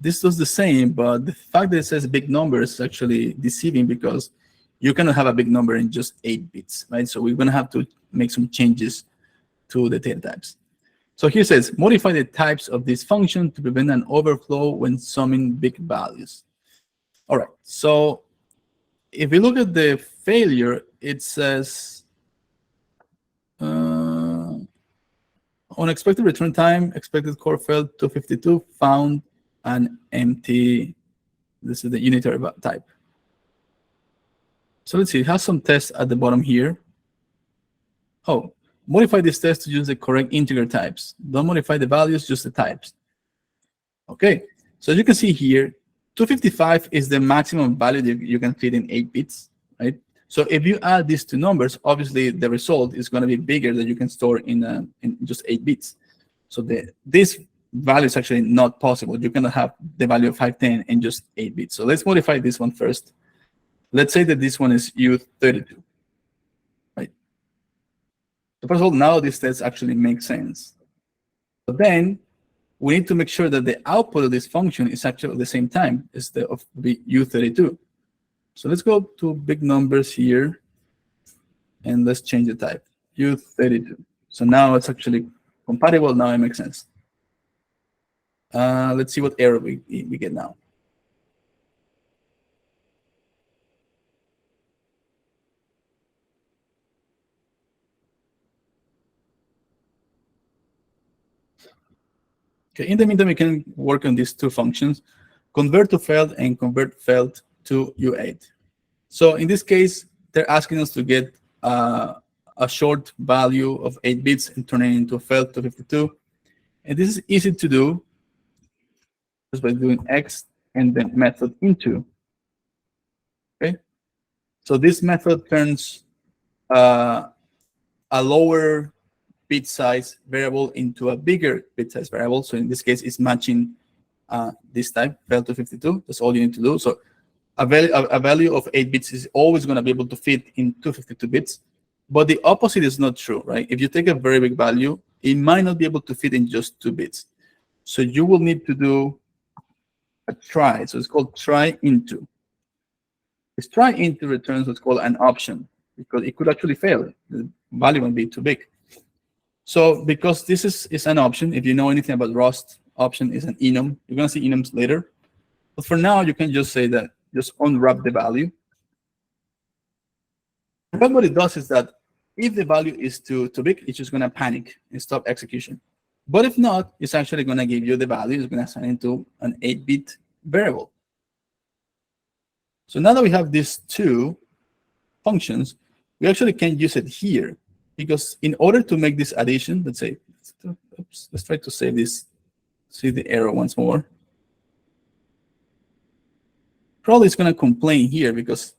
This does the same, but the fact that it says big number is actually deceiving because you cannot have a big number in just 8 bits, right? So we're going to have to make some changes to the data types. So here it says, modify the types of this function to prevent an overflow when summing big values. All right, so if we look at the failure, it says unexpected return time, expected core failed 252, found an empty. This is the unitary type. So let's see, it has some tests at the bottom here. Oh, modify this test to use the correct integer types. Don't modify the values, just the types. Okay, so as you can see here, 255 is the maximum value that you can fit in 8 bits, right? So if you add these 2 numbers, obviously the result is going to be bigger than you can store in just 8 bits. So this value is actually not possible. You cannot have the value of 510 in just 8 bits. So let's modify this one first. Let's say that this one is U32. So first of all, now this test actually makes sense. But then we need to make sure that the output of this function is actually at the same time instead of U32. So let's go to big numbers here, and let's change the type, U32. So now it's actually compatible. Now it makes sense. Let's see what error we get now. Okay, in the meantime, we can work on these two functions, convert to felt and convert felt to U8. So in this case, they're asking us to get a short value of 8 bits and turn it into a felt to 52. And this is easy to do just by doing X and then method into. Okay, so this method turns a lower bit size variable into a bigger bit size variable. So in this case, it's matching this type, felt to 52. That's all you need to do. So a value of 8 bits is always going to be able to fit into 52 bits. But the opposite is not true, right? If you take a very big value, it might not be able to fit in just 2 bits. So you will need to do a try. So it's called try into. This try into returns what's called an option, because it could actually fail. The value won't be too big. So because this is an option, if you know anything about Rust, option is an enum. You're going to see enums later. But for now, you can just say that, just unwrap the value. But what it does is that if the value is too big, it's just going to panic and stop execution. But if not, it's actually going to give you the value. It's going to assign it to an 8-bit variable. So now that we have these two functions, we actually can use it here, because in order to make this addition, let's say, oops, let's try to save this, see the error once more. Probably it's going to complain here because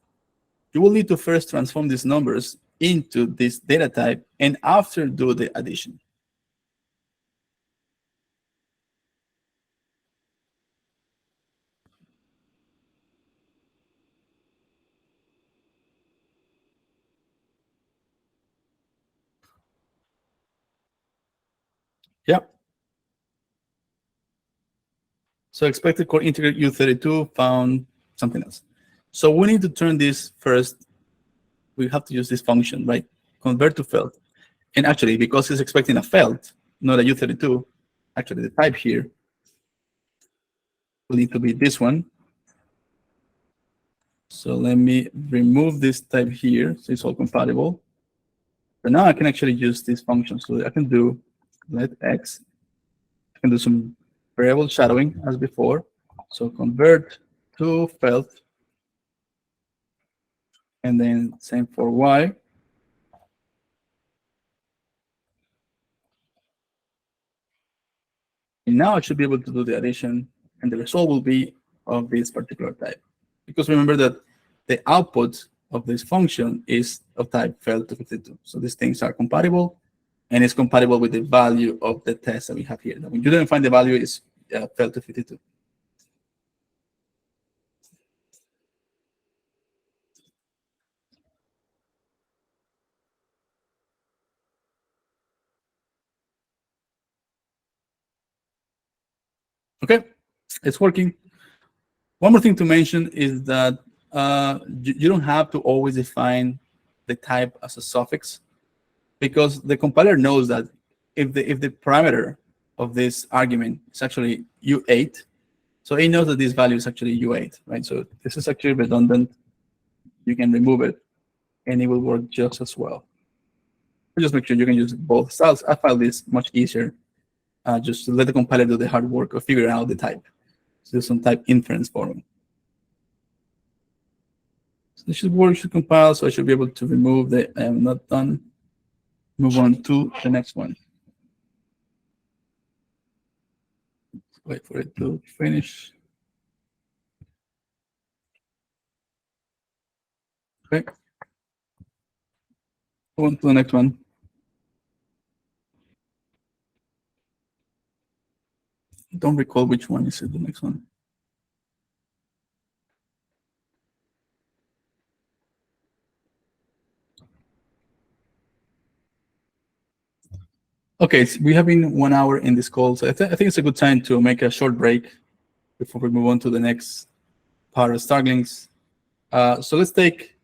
you will need to first transform these numbers into this data type and after do the addition. Yeah. So expected core integer U32 found something else. So we need to turn this first. We have to use this function, right? Convert to felt. And actually, because it's expecting a felt, not a U32, actually the type here will need to be this one. So let me remove this type here, so it's all compatible. So now I can actually use this function. So I can do let x. I can do some variable shadowing as before. So convert to felt, and then same for y. And now I should be able to do the addition, and the result will be of this particular type. Because remember that the output of this function is of type felt to 52. So these things are compatible, and it's compatible with the value of the test that we have here. Now, when you don't find the value, is felt to 52. Okay, it's working. One more thing to mention is that you don't have to always define the type as a suffix, because the compiler knows that if the parameter of this argument is actually U8, so it knows that this value is actually U8, right? So this is actually redundant. You can remove it, and it will work just as well. Just make sure you can use both styles. I found this much easier, just to let the compiler do the hard work of figuring out the type. So do some type inference for me. So this should work, should compile, so I should be able to remove the I am not done. Move on to the next one. Wait for it to finish. Okay. Move on to the next one. Don't recall which one is it, the next one. Okay, we have been 1 hour in this call, so I think it's a good time to make a short break before we move on to the next part of Starklings. So let's take,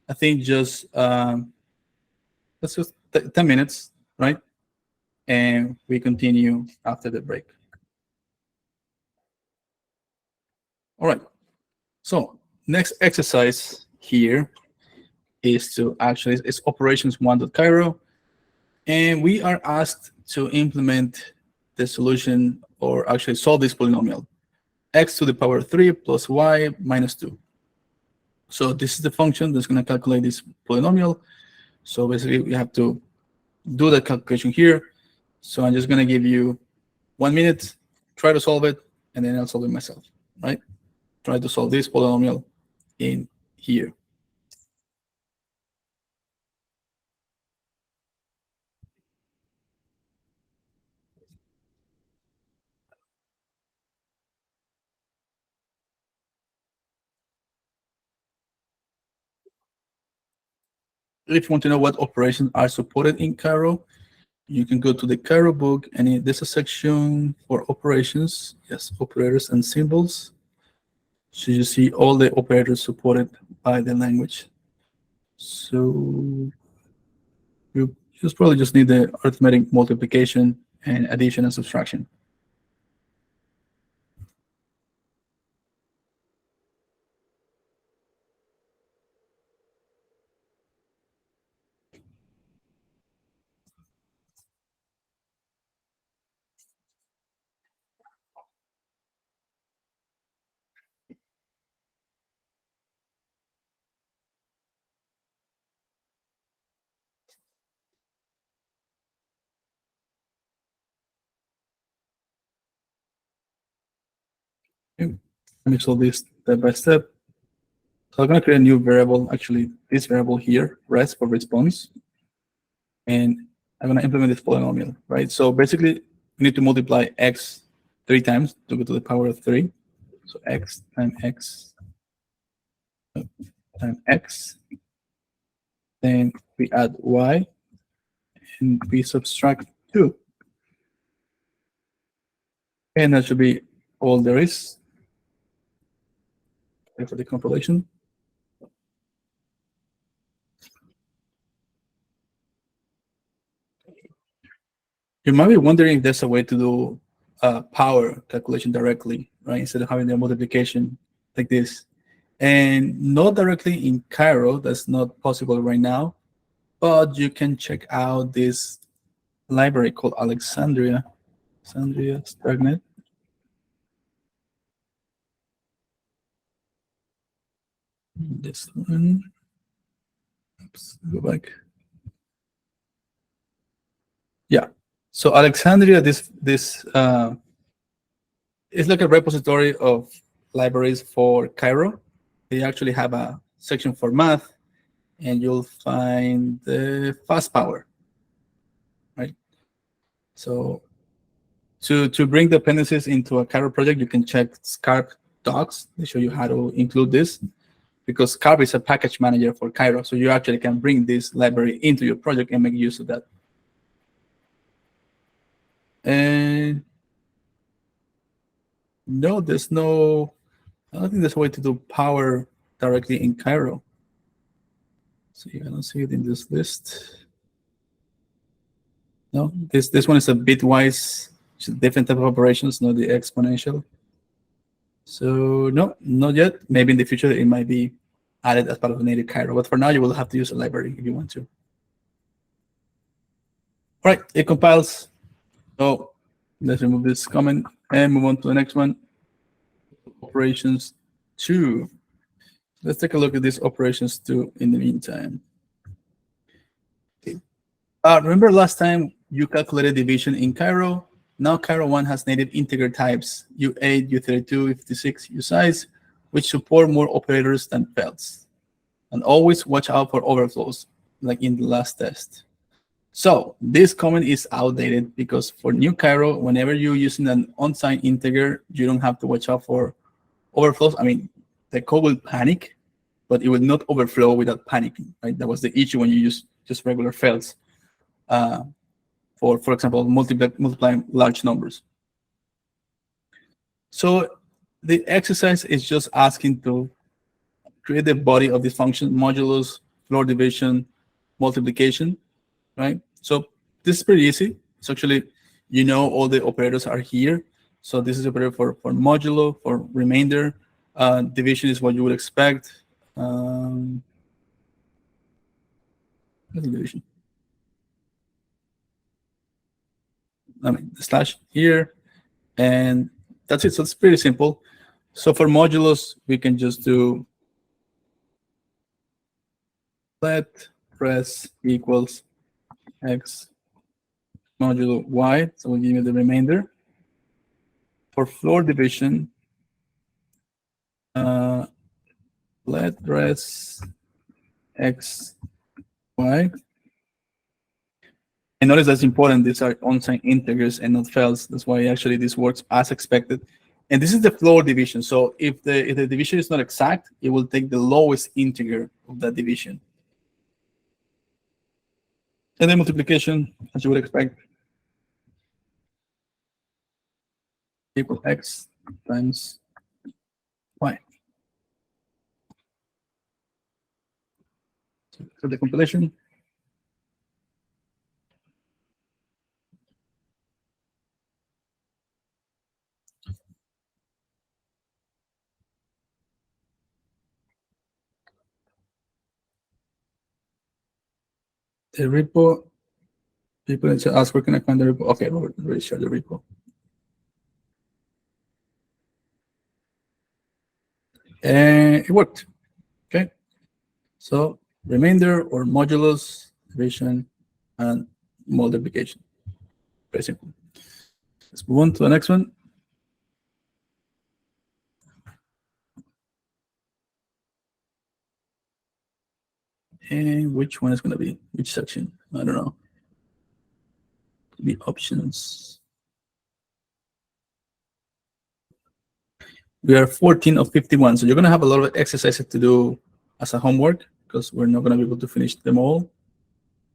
I think, just let's just 10 minutes, right? And we continue after the break. All right. So next exercise here is to actually, it's operations1.cairo. And we are asked to implement the solution, or actually solve this polynomial, x to the power 3 plus y minus 2. So this is the function that's going to calculate this polynomial. So basically, we have to do the calculation here. So I'm just going to give you 1 minute, try to solve it, and then I'll solve it myself, right? Try to solve this polynomial in here. If you want to know what operations are supported in Cairo, you can go to the Cairo book, and there's a section for operations. Yes, operators and symbols. So you see all the operators supported by the language. So you probably just need the arithmetic multiplication and addition and subtraction. Okay. Let me solve this step by step. So I'm going to create a new variable, actually this variable here, res for response. And I'm going to implement this polynomial, right? So basically, we need to multiply x 3 times to go to the power of 3. So x times x times x. Then we add y, and we subtract 2. And that should be all there is for the compilation. You might be wondering if there's a way to do power calculation directly, right? Instead of having the multiplication like this. And not directly in Cairo, that's not possible right now, but you can check out this library called Alexandria Starknet. This one. Oops, go back. Yeah. So Alexandria, this is like a repository of libraries for Cairo. They actually have a section for math, and you'll find the fast power, right? So to bring dependencies into a Cairo project, you can check Scarb docs. They show you how to include this, because Scarb is a package manager for Cairo. So you actually can bring this library into your project and make use of that. And no, I don't think there's a way to do power directly in Cairo. So I don't see it in this list. No, this one is a bitwise, which is a different type of operations, not the exponential. So no, not yet. Maybe in the future it might be added as part of the native Cairo, but for now you will have to use a library if you want to. All right, it compiles. So let's remove this comment and move on to the next one. Operations 2. Let's take a look at this operations 2 in the meantime. Okay. Remember last time you calculated division in Cairo? Now Cairo 1 has native integer types, U8, U32, U56, usize, which support more operators than felts. And always watch out for overflows, like in the last test. So this comment is outdated, because for new Cairo, whenever you're using an unsigned integer, you don't have to watch out for overflows. I mean, the code will panic, but it will not overflow without panicking, right? That was the issue when you use just regular felts. for example, multiplying large numbers. So the exercise is just asking to create the body of this function, modulus, floor division, multiplication, right? So this is pretty easy. It's actually, you know, all the operators are here. So this is operator for modulo, for remainder. Division is what you would expect. What's the division? I mean, the slash here, and that's it. So it's pretty simple. So for modulus, we can just do let press equals x modulo y. So we'll give you the remainder. For floor division, let res x y. And notice that's important. These are unsigned integers and not fails. That's why actually this works as expected. And this is the floor division. So if the division is not exact, it will take the lowest integer of that division. And then multiplication, as you would expect, equal x times y. So the compilation. The repo, people need to ask where can I find the repo? Okay, Robert already shared the repo. And it worked. Okay. So remainder or modulus, division, and multiplication. Very simple. Let's move on to the next one. And which one is going to be? Which section? I don't know. Could be options. We are 14 of 51. So you're going to have a lot of exercises to do as a homework because we're not going to be able to finish them all.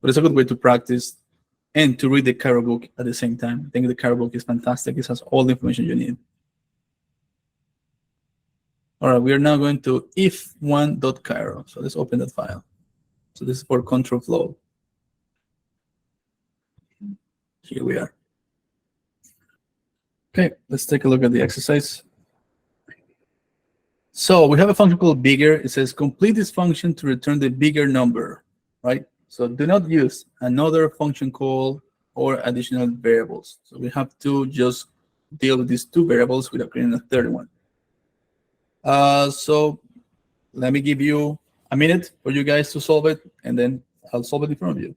But it's a good way to practice and to read the Cairo book at the same time. I think the Cairo book is fantastic. It has all the information you need. All right, we are now going to if1.cairo. So let's open that file. So this is for control flow. Here we are. Okay, let's take a look at the exercise. So we have a function called bigger. It says complete this function to return the bigger number, right? So do not use another function call or additional variables. So we have to just deal with these two variables without creating a third one. So let me give you a minute for you guys to solve it, and then I'll solve it in front of you.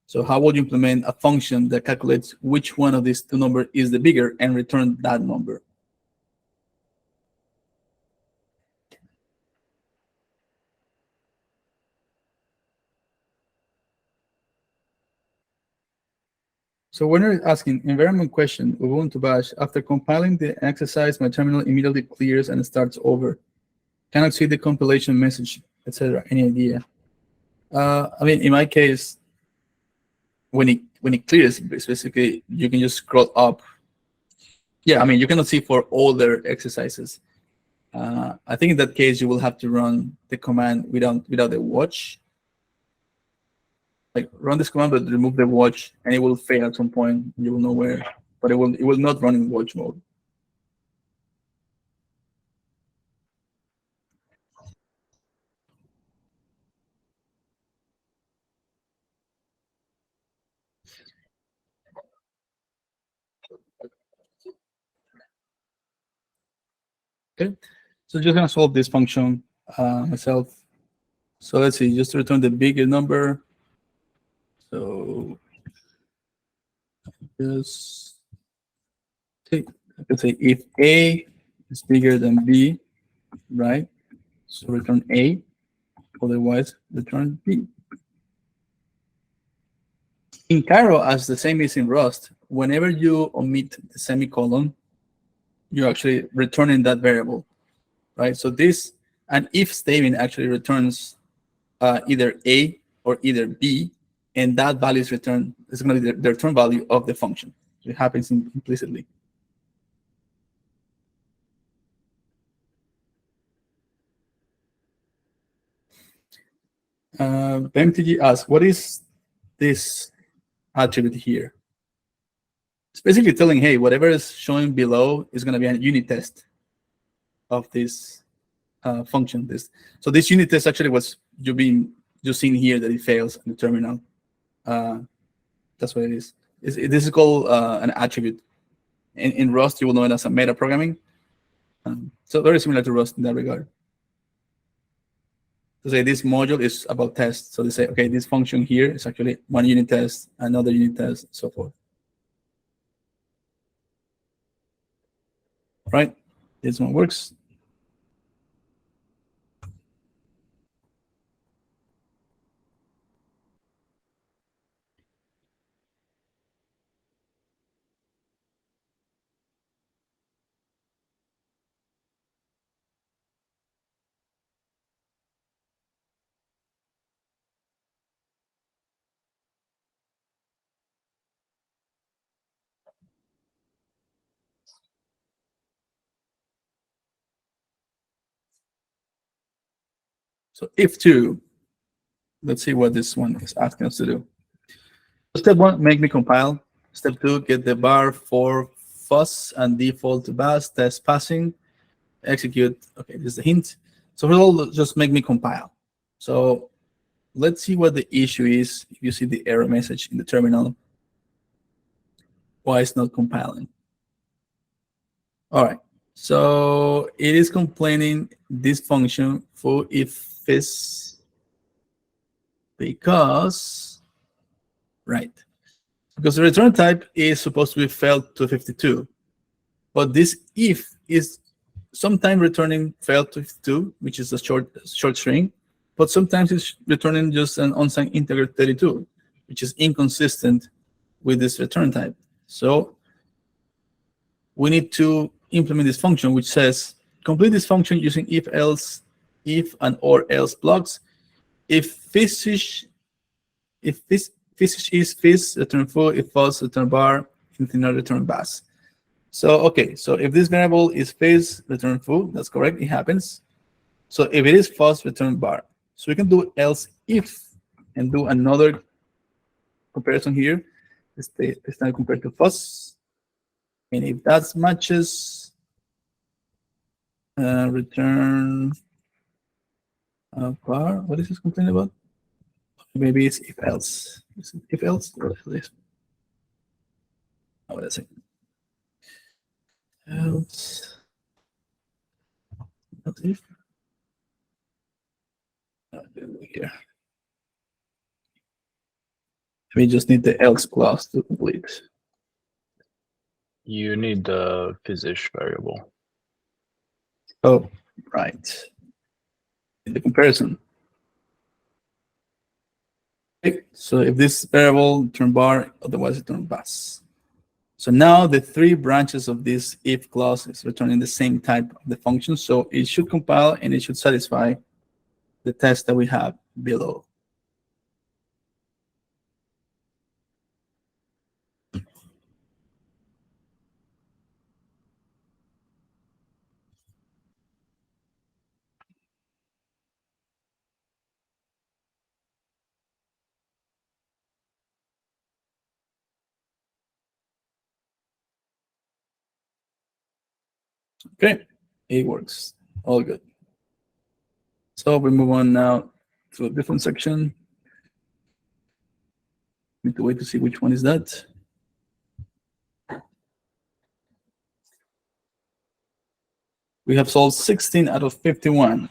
So how would you implement a function that calculates which one of these two numbers is the bigger and return that number? So when you're asking environment question, Ubuntu Bash, after compiling the exercise, my terminal immediately clears and starts over. Cannot see the compilation message, etc. Any idea? I mean, in my case, when it clears, basically you can just scroll up. Yeah, I mean, you cannot see for all their exercises. I think in that case you will have to run the command without the watch. Like run this command, but remove the watch, and it will fail at some point. You will know where, but it will not run in watch mode. Okay, so just gonna solve this function myself. So let's see, just to return the bigger number. So just take, I can say if A is bigger than B, right? So return A, otherwise return B. In Cairo, as the same is in Rust, whenever you omit the semicolon, you're actually returning that variable, right? So this, an if statement actually returns either A or either B, and that value is returned. It's going to be the return value of the function. It happens implicitly. MTG asks, what is this attribute here? It's basically telling, hey, whatever is showing below is going to be a unit test of this function. So this unit test actually was you've seen here that it fails in the terminal. That's what it is. This is called an attribute. In Rust, you will know it as a meta programming. So very similar to Rust in that regard. To say this module is about tests. So they say, okay, this function here is actually one unit test, another unit test, so forth. Right? This one works. So if two, let's see what this one is asking us to do. Step one, make me compile. Step two, get the bar for fuss and default to bash, test passing, execute. Okay, this is the hint. So first of all, just make me compile. So let's see what the issue is. If you see the error message in the terminal, why it's not compiling. All right, so it is complaining this function for if this, because the return type is supposed to be failed to 52, but this if is sometimes returning failed to 52, which is a short string, but sometimes it's returning just an unsigned integer 32, which is inconsistent with this return type. So we need to implement this function which says complete this function using if else, if and or else blocks. If this is fizz, return full. If false, return bar. If not, return bash. So okay, so if this variable is fizz, return full. That's correct. It happens. So if it is false, return bar. So we can do else if and do another comparison here. It's now compared to false, and if that matches, return bar. What is this complaining about? Maybe it's if else. Is it if else? Oh, wait a second. Else. Not if. Here. We just need the else clause to complete. You need the physish variable. Oh, right. In the comparison. Okay. So if this variable turn bar, otherwise it turn bash. So now the three branches of this if clause is returning the same type of the function. So it should compile and it should satisfy the test that we have below. Okay, it works. All good. So we move on now to a different section. Need to wait to see which one is that. We have solved 16 out of 51.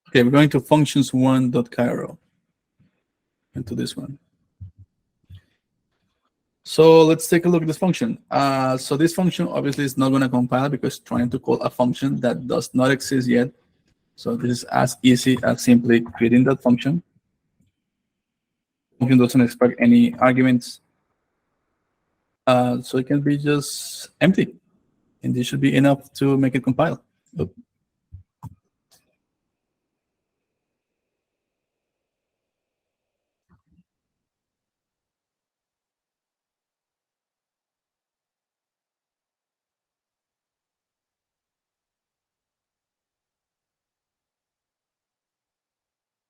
Okay, we're going to functions1.cairo. Into this one. So let's take a look at this function. So this function obviously is not going to compile because it's trying to call a function that does not exist yet. So this is as easy as simply creating that function. function doesn't expect any arguments. So it can be just empty. And this should be enough to make it compile. Oop.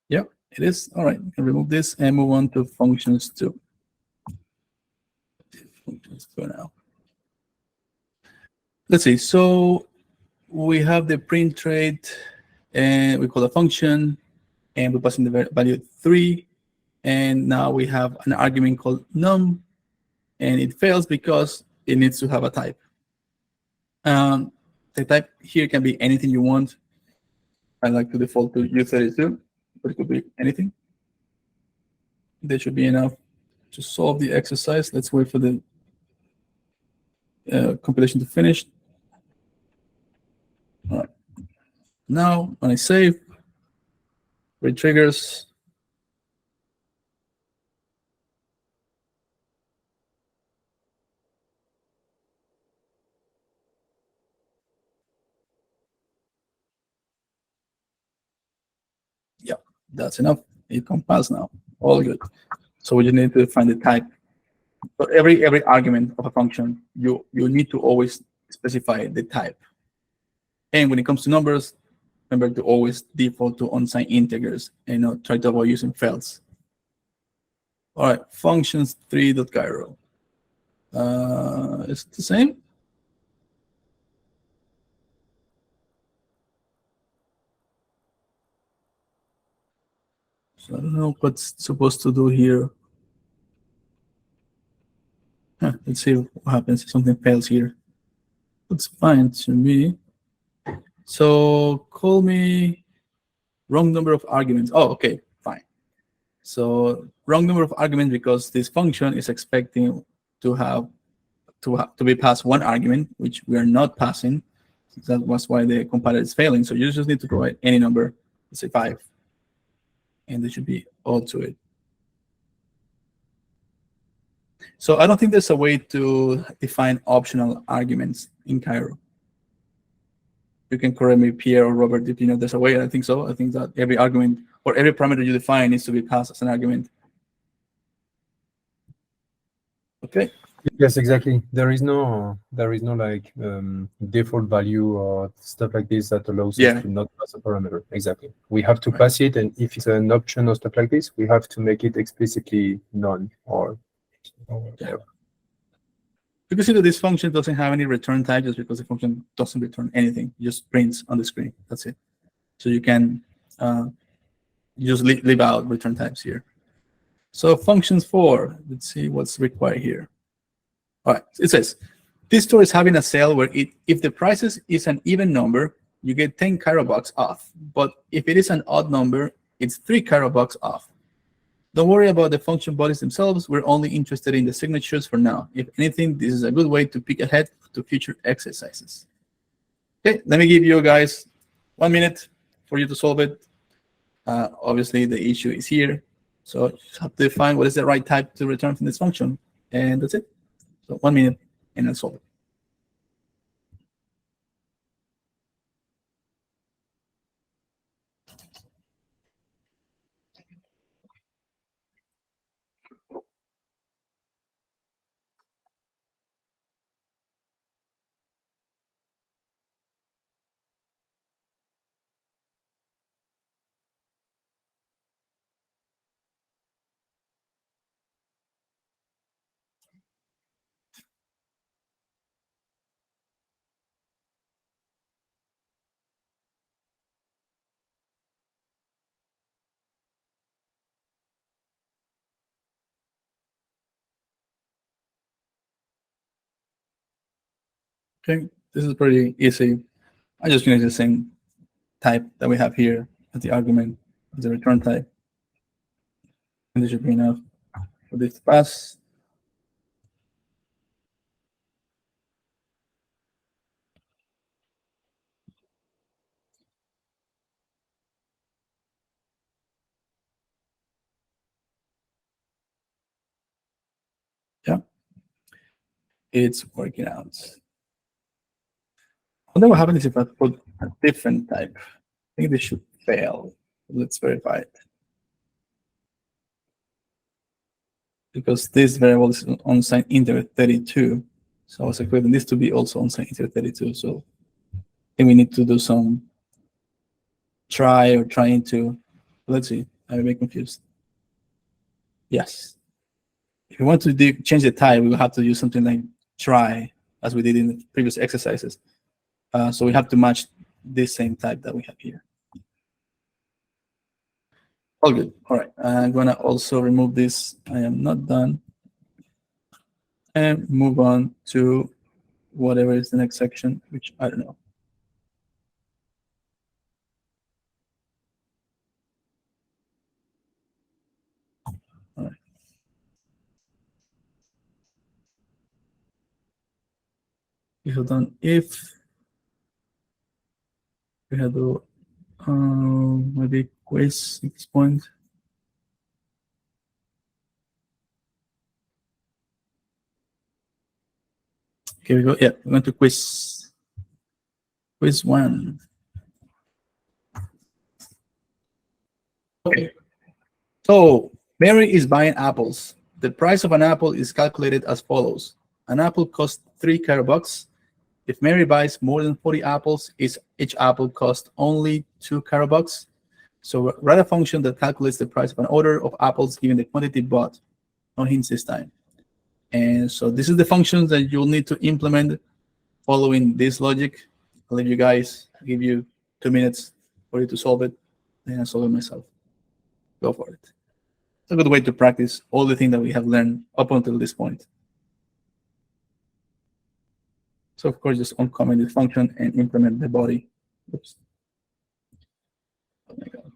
Yeah, it is. All right, we can remove this and move on to functions 2. Functions 2 now. Let's see. So we have the print trait, and we call a function, and we pass in the value 3. And now we have an argument called num, and it fails because it needs to have a type. The type here can be anything you want. I like to default to U32, but it could be anything. That should be enough to solve the exercise. Let's wait for the compilation to finish. All right. Now, when I save, it triggers. Yeah, that's enough. It compiles now. All good. So we just need to find the type. So every argument of a function, you need to always specify the type. And when it comes to numbers, remember to always default to unsigned integers and not try to avoid using fails. All right, functions 3.gyro. It's the same. So I don't know what's supposed to do here. Let's see what happens if something fails here. Looks fine to me. So call me wrong number of arguments. Oh, okay, fine. So wrong number of arguments because this function is expecting to have to be passed one argument, which we are not passing. That was why the compiler is failing. So you just need to provide any number, let's say 5, and there should be all to it. So I don't think there's a way to define optional arguments in Cairo. You can correct me, Pierre or Robert, if you know there's a way. I think so. I think that every argument or every parameter you define needs to be passed as an argument. Okay. Yes, exactly. There is no like default value or stuff like this that allows us to not pass a parameter. Exactly. We have to pass it, and if it's an option or stuff like this, we have to make it explicitly none or whatever. You can see that this function doesn't have any return type just because the function doesn't return anything. It just prints on the screen. That's it. So you can just leave out return types here. So functions 4, let's see what's required here. All right, it says, this store is having a sale where if the prices is an even number, you get 10 Cairo bucks off. But if it is an odd number, it's 3 Cairo bucks off. Don't worry about the function bodies themselves. We're only interested in the signatures for now. If anything, this is a good way to peek ahead to future exercises. Okay, let me give you guys 1 minute for you to solve it. Obviously, the issue is here. So you have to define what is the right type to return from this function. And that's it. So 1 minute, and I'll solve it. Okay, this is pretty easy. I just use the same type that we have here as the argument as the return type. And this should be enough for this to pass. it's working out. I wonder what happens if I put a different type. I think this should fail. Let's verify it. Because this variable is unsigned integer 32. So I was expecting this to be also unsigned integer 32. So I think we need to do some trying to, let's see, I'm a bit confused. Yes. If we want to change the type, we will have to use something like try, as we did in the previous exercises. So we have to match this same type that we have here. All good. All right. I'm going to also remove this. I am not done. And move on to whatever is the next section, which I don't know. All right. We have done if. We have to maybe quiz 6 point. Okay, we go. Yeah, we're going to quiz. Quiz 1. Okay. So Mary is buying apples. The price of an apple is calculated as follows. An apple costs 3 Cairo bucks. If Mary buys more than 40 apples, each apple costs only 2 Cairo bucks. So write a function that calculates the price of an order of apples given the quantity bought. No hints this time. And so this is the function that you'll need to implement following this logic. I'll leave you guys, I'll give you 2 minutes for you to solve it, and I'll solve it myself. Go for it. It's a good way to practice all the things that we have learned up until this point. So of course, just uncomment this function and implement the body. Oops. Oh my God.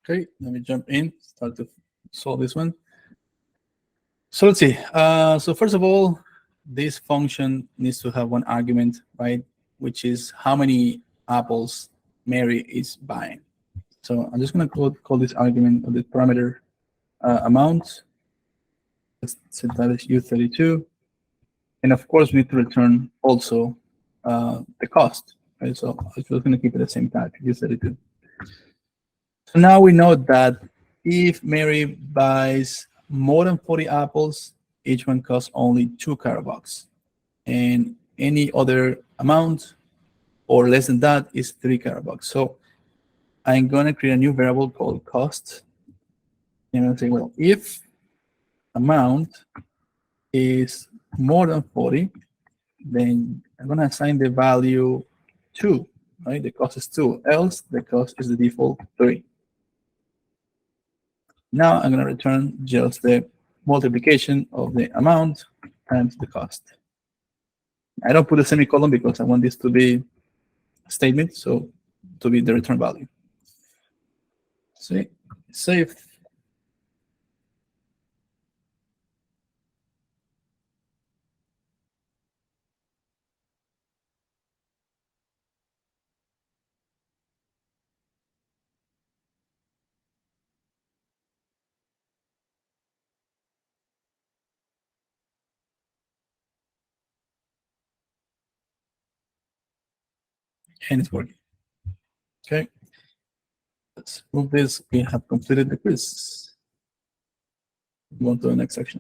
Okay, let me jump in, start to solve this one. So let's see. So first of all, this function needs to have one argument, right? Which is how many apples Mary is buying. So I'm just going to call this argument of the parameter amount. Let's set that as U32. And of course, we need to return also the cost, right? So I'm just going to keep it the same type, U32. So now we know that if Mary buys more than 40 apples, each one costs only 2 Cairo bucks. And any other amount or less than that is 3 Cairo bucks. So I'm going to create a new variable called cost. And I'm going to say, well, if amount is more than 40, then I'm going to assign the value 2, right? The cost is 2, else the cost is the default 3. Now I'm going to return just the multiplication of the amount times the cost. I don't put a semicolon because I want this to be a statement, so to be the return value. See, save. And it's working. Okay. Let's move this. We have completed the quiz. Move on to the next section.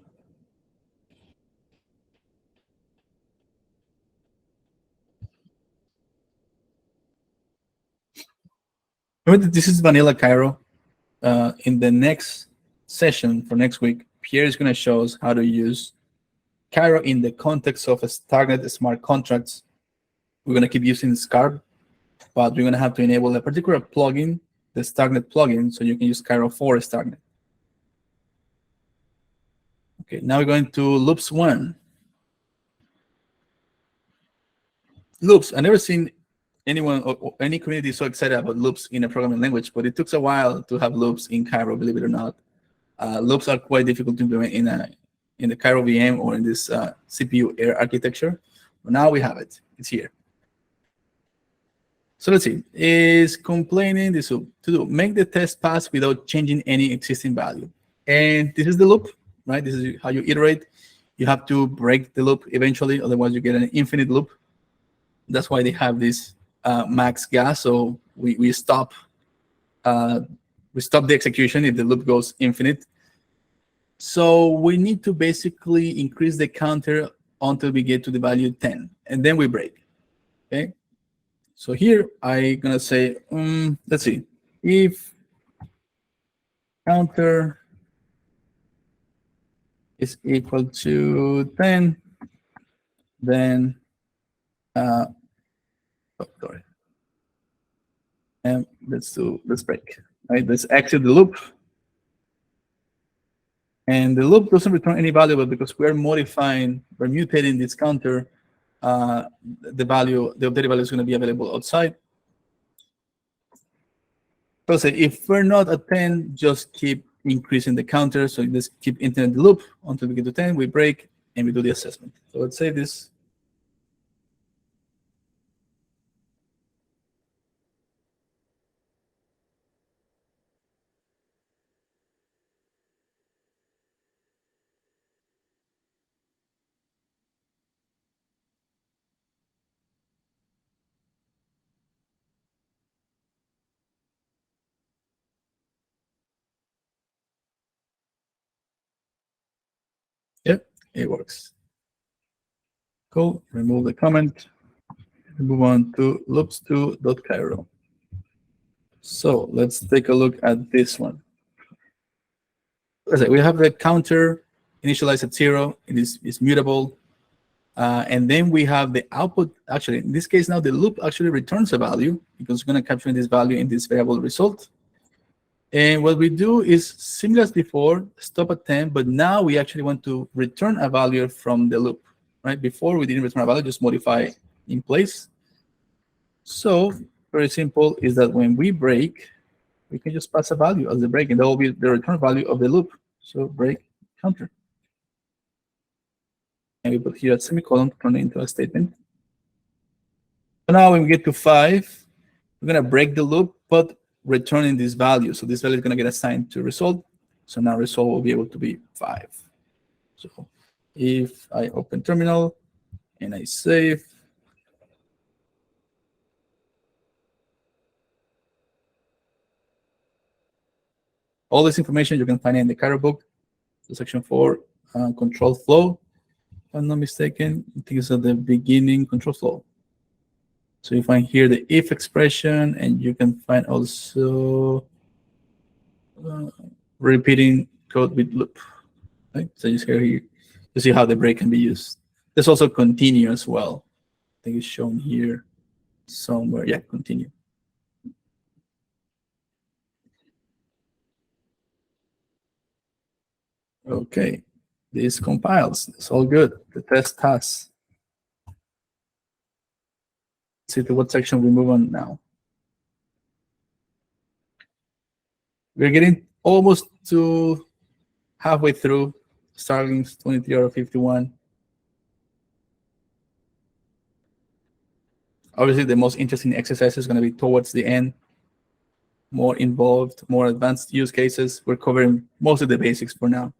Remember that this is vanilla Cairo. In the next session for next week, Pierre is going to show us how to use Cairo in the context of a Starknet smart contracts. We're going to keep using Scarb, but we're going to have to enable a particular plugin, the Starknet plugin, so you can use Cairo for Starknet. Okay, now we're going to loops 1. Loops. I've never seen anyone or any community so excited about loops in a programming language, but it took a while to have loops in Cairo, believe it or not. Loops are quite difficult to implement in the Cairo VM or in this CPU air architecture. But now we have it. It's here. So let's see. Is complaining this loop to do make the test pass without changing any existing value. And this is the loop, right? This is how you iterate. You have to break the loop eventually, otherwise you get an infinite loop. That's why they have this max gas. So we stop the execution if the loop goes infinite. So we need to basically increase the counter until we get to the value 10, and then we break. Okay. So here I'm gonna say, let's see, if counter is equal to 10, then sorry. And let's break. Right, let's exit the loop. And the loop doesn't return any value, but because we're mutating this counter, the updated value is going to be available outside. So say if we're not at 10, just keep increasing the counter. So just keep iterating the loop until we get to 10, we break, and we do the assessment. So let's save this. Yep, it works. Cool. Remove the comment. Move on to loops2.cairo. So let's take a look at this one. We have the counter initialized at 0. It is mutable. And then we have the output. Actually, in this case, now the loop actually returns a value because we're going to capture this value in this variable result. And what we do is similar as before, stop at 10, but now we actually want to return a value from the loop. Right? Before we didn't return a value, just modify in place. So very simple is that when we break, we can just pass a value as the break, and that will be the return value of the loop. So break counter. And we put here a semicolon to turn it into a statement. So now when we get to 5, we're going to break the loop, but returning this value. So this value is going to get assigned to result. So now result will be able to be 5. So if I open terminal and I save, all this information you can find in the Cairo book, so section 4, control flow. If I'm not mistaken, I think it's at the beginning, control flow. So you find here the if expression, and you can find also repeating code with loop. Right? So just here you see how the break can be used. There's also continue as well. I think it's shown here somewhere. Yeah, continue. Okay, this compiles. It's all good. The test has. see to what section we move on now. We're getting almost to halfway through Starklings 23 or 51. Obviously, the most interesting exercise is going to be towards the end. More involved, more advanced use cases. We're covering most of the basics for now.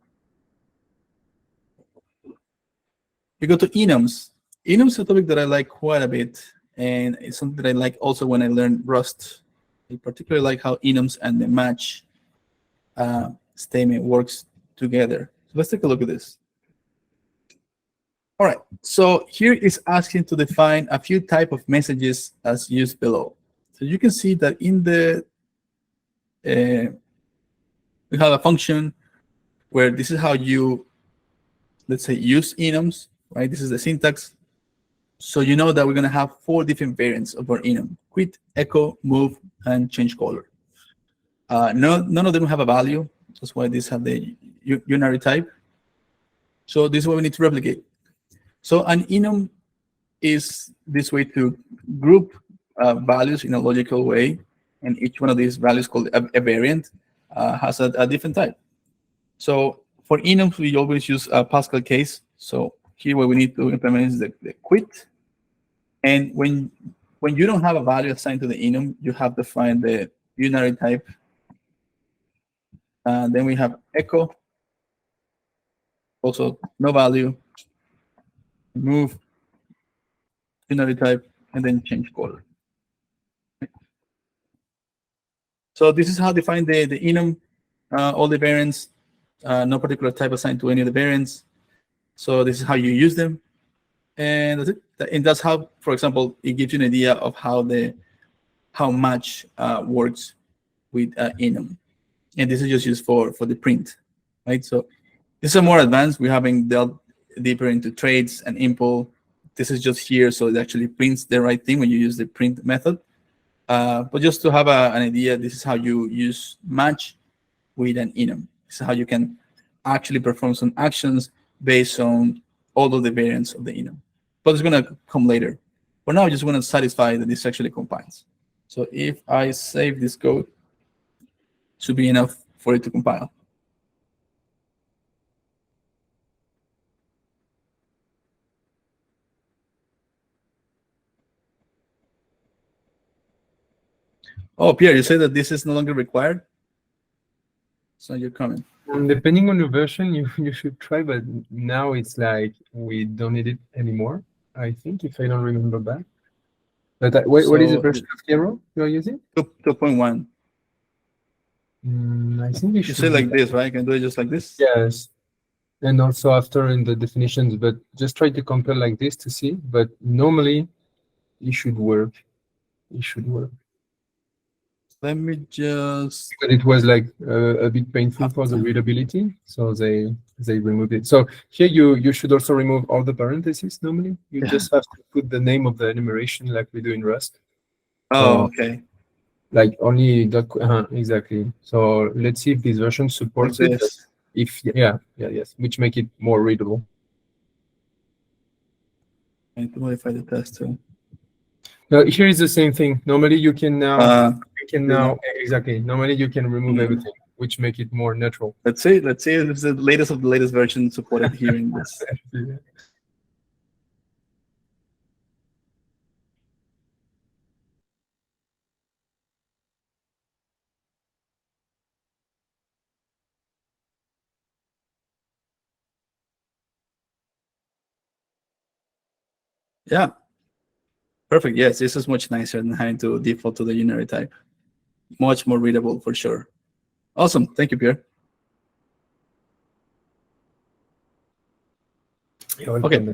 We go to enums. Enums is a topic that I like quite a bit, and it's something that I like also when I learned Rust. I particularly like how enums and the match statement works together. So let's take a look at this. All right, so here is asking to define a few type of messages as used below. So you can see that in the we have a function where this is how you, let's say, use enums, right? This is the syntax. So you know that we're going to have 4 different variants of our enum: quit, echo, move, and change color. None of them have a value. That's why these have the unary type. So this is what we need to replicate. So an enum is this way to group values in a logical way, and each one of these values, called a variant, has a different type. So for enums, we always use a Pascal case. So here what we need to implement is the quit. And when you don't have a value assigned to the enum, you have to find the unary type. Then we have echo, also no value, move, unary type, and then change color. So this is how to define the enum, all the variants, no particular type assigned to any of the variants. So this is how you use them. And that's it. And that's how, for example, it gives you an idea of how match works with enum. And this is just used for the print, right? So this is more advanced. We haven't delved deeper into traits and impl. This is just here, so it actually prints the right thing when you use the print method. But just to have an idea, this is how you use match with an enum. This is how you can actually perform some actions based on all of the variants of the enum. But it's going to come later. For now, I just want to satisfy that this actually compiles. So if I save this code, it should be enough for it to compile. Oh, Pierre, you say that this is no longer required? So you're coming. Depending on your version, you should try, but now it's like we don't need it anymore, I think, if I don't remember back. But what is the version of Cairo you're using? 2.1. I think you say like this, right? I can do it just like this? Yes. And also after in the definitions, but just try to compare like this to see. But normally, it should work. It should work. Let me just... But it was like a bit painful for the readability, so they removed it. So here you should also remove all the parentheses normally. You just have to put the name of the enumeration like we do in Rust. Oh, okay. Like only exactly. So let's see if this version supports like it. If yes, which make it more readable. I need to modify the test too. Here is the same thing. Normally you can now exactly. Normally you can remove everything, which make it more natural. Let's see if it's the latest of the latest version supported here in this. Yeah. Perfect. Yes, this is much nicer than having to default to the unary type. Much more readable for sure. Awesome. Thank you, Pierre. Okay.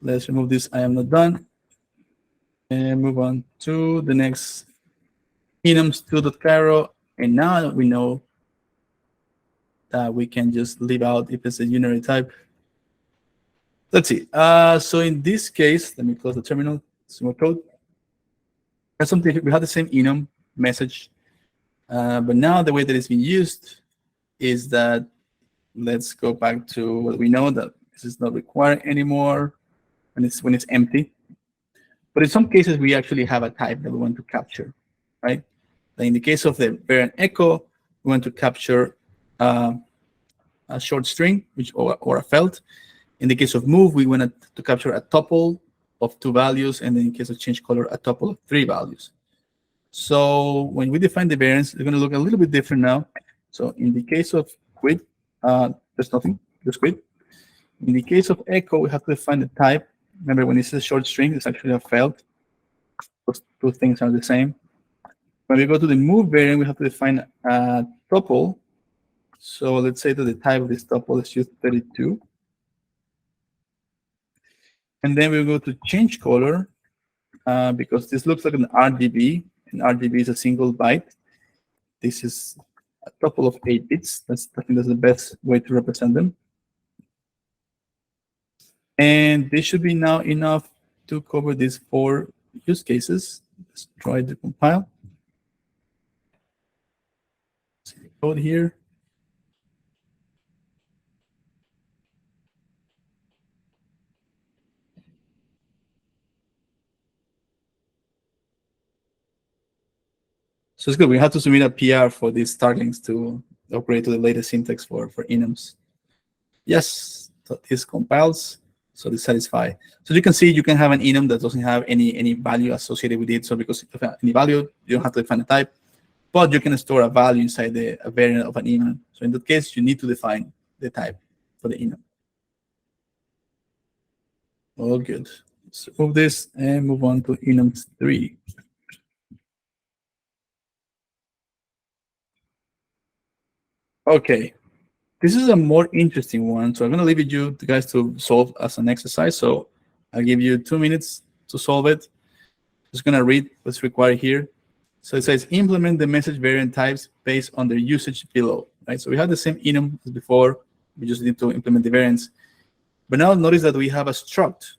Let's remove this I am not done. And move on to the next enums 2.cairo. And now we know that we can just leave out if it's a unary type. Let's see. So in this case, let me close the terminal. Some code. We have the same enum message, but now the way that it's been used is that, let's go back to what we know, that this is not required anymore when it's empty. But in some cases, we actually have a type that we want to capture, right? Like in the case of the variant echo, we want to capture a short string, or a felt. In the case of move, we want to capture a tuple of 2 values, and then in case of change color, a tuple of 3 values. So when we define the variants, they're going to look a little bit different now. So in the case of quit, there's nothing, just quit. In the case of echo, we have to define the type. Remember, when it says short string, it's actually a felt. Those 2 things are the same. When we go to the move variant, we have to define a tuple. So let's say that the type of this tuple is just 32. And then we go to change color, because this looks like an RGB, and RGB is a single byte. This is a tuple of 8 bits. I think that's the best way to represent them. And this should be now enough to cover these 4 use cases. Let's try to compile. See the code here. So it's good. We have to submit a PR for these Starklings to upgrade to the latest syntax for Enums. Yes, so this compiles. So this satisfy. So you can see you can have an enum that doesn't have any value associated with it. So because if any value, you don't have to define a type, but you can store a value inside a variant of an enum. So in that case, you need to define the type for the enum. All good. Let's remove this and move on to enums 3. Okay, this is a more interesting one. So I'm going to leave it you guys to solve as an exercise. So I'll give you 2 minutes to solve it. Just going to read what's required here. So it says implement the message variant types based on their usage below. Right. So we have the same enum as before. We just need to implement the variants. But now notice that we have a struct,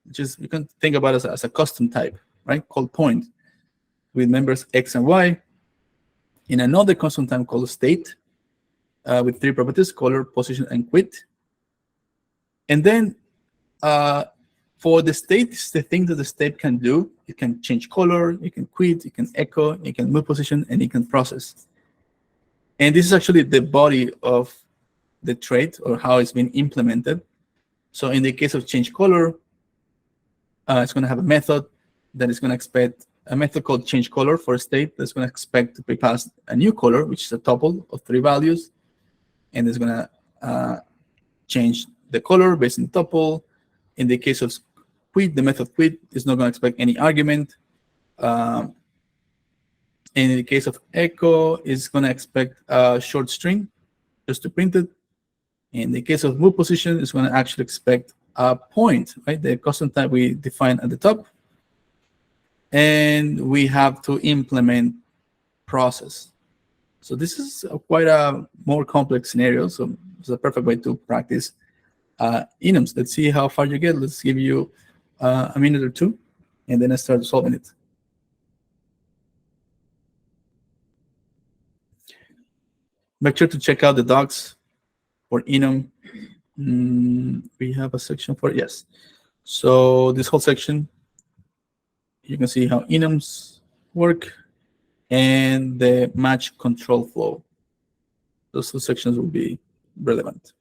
which is, you can think about it as a custom type, right? Called point, with members X and Y. In another custom type called state, with 3 properties: color, position, and quit. And then for the state, it's the thing that the state can do. It can change color, it can quit, it can echo, it can move position, and it can process. And this is actually the body of the trait, or how it's been implemented. So in the case of change color, it's going to have a method that is going to expect a method called change color for a state that's going to expect to be passed a new color, which is a tuple of 3 values. And it's going to change the color based on the tuple. In the case of quit, the method quit is not going to expect any argument. In the case of echo, it's going to expect a short string just to print it. In the case of move position, it's going to actually expect a point, right? The custom type we define at the top. And we have to implement process. So this is quite a more complex scenario. So it's a perfect way to practice enums. Let's see how far you get. Let's give you a minute or 2, and then I start solving it. Make sure to check out the docs for enum. We have a section for it. Yes. So this whole section, you can see how enums work and the match control flow. Those 2 sections will be relevant.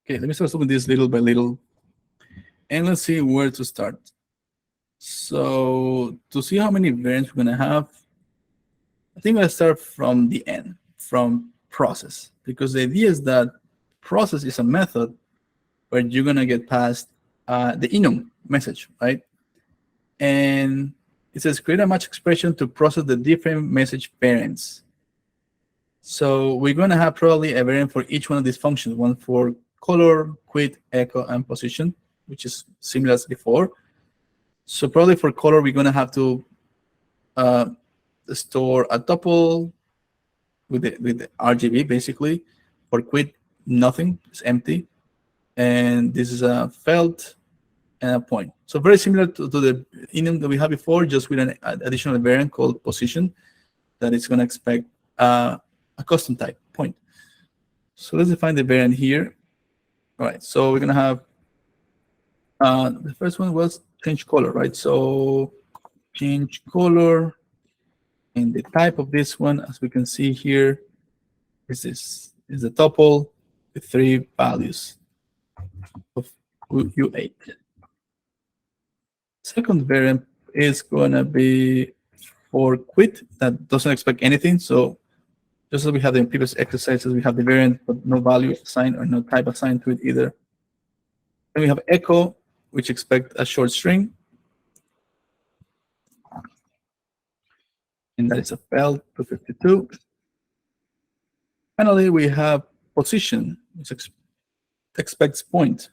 Okay, let me start with this little by little, and let's see where to start. So to see how many variants we're gonna have, I think I'll start from the end, from process, because the idea is that process is a method where you're gonna get past the enum message, right? And it says create a match expression to process the different message variants. So we're gonna have probably a variant for each one of these functions, one for color, quit, echo, and position, which is similar as before. So probably for color, we're gonna have to store a tuple with the RGB basically. For quit, nothing, it's empty. And this is a felt and a point. So very similar to the enum that we had before, just with an additional variant called position that is going to expect a custom type point. So let's define the variant here. All right, so we're going to have the first one was change color, right? So change color, and the type of this one, as we can see here, is the tuple with 3 values of U8. Second variant is going to be for quit that doesn't expect anything. So just as we have in previous exercises, we have the variant but no value assigned or no type assigned to it either. Then we have echo, which expect a short string. And that is a felt 252. Finally, we have position, which expects point.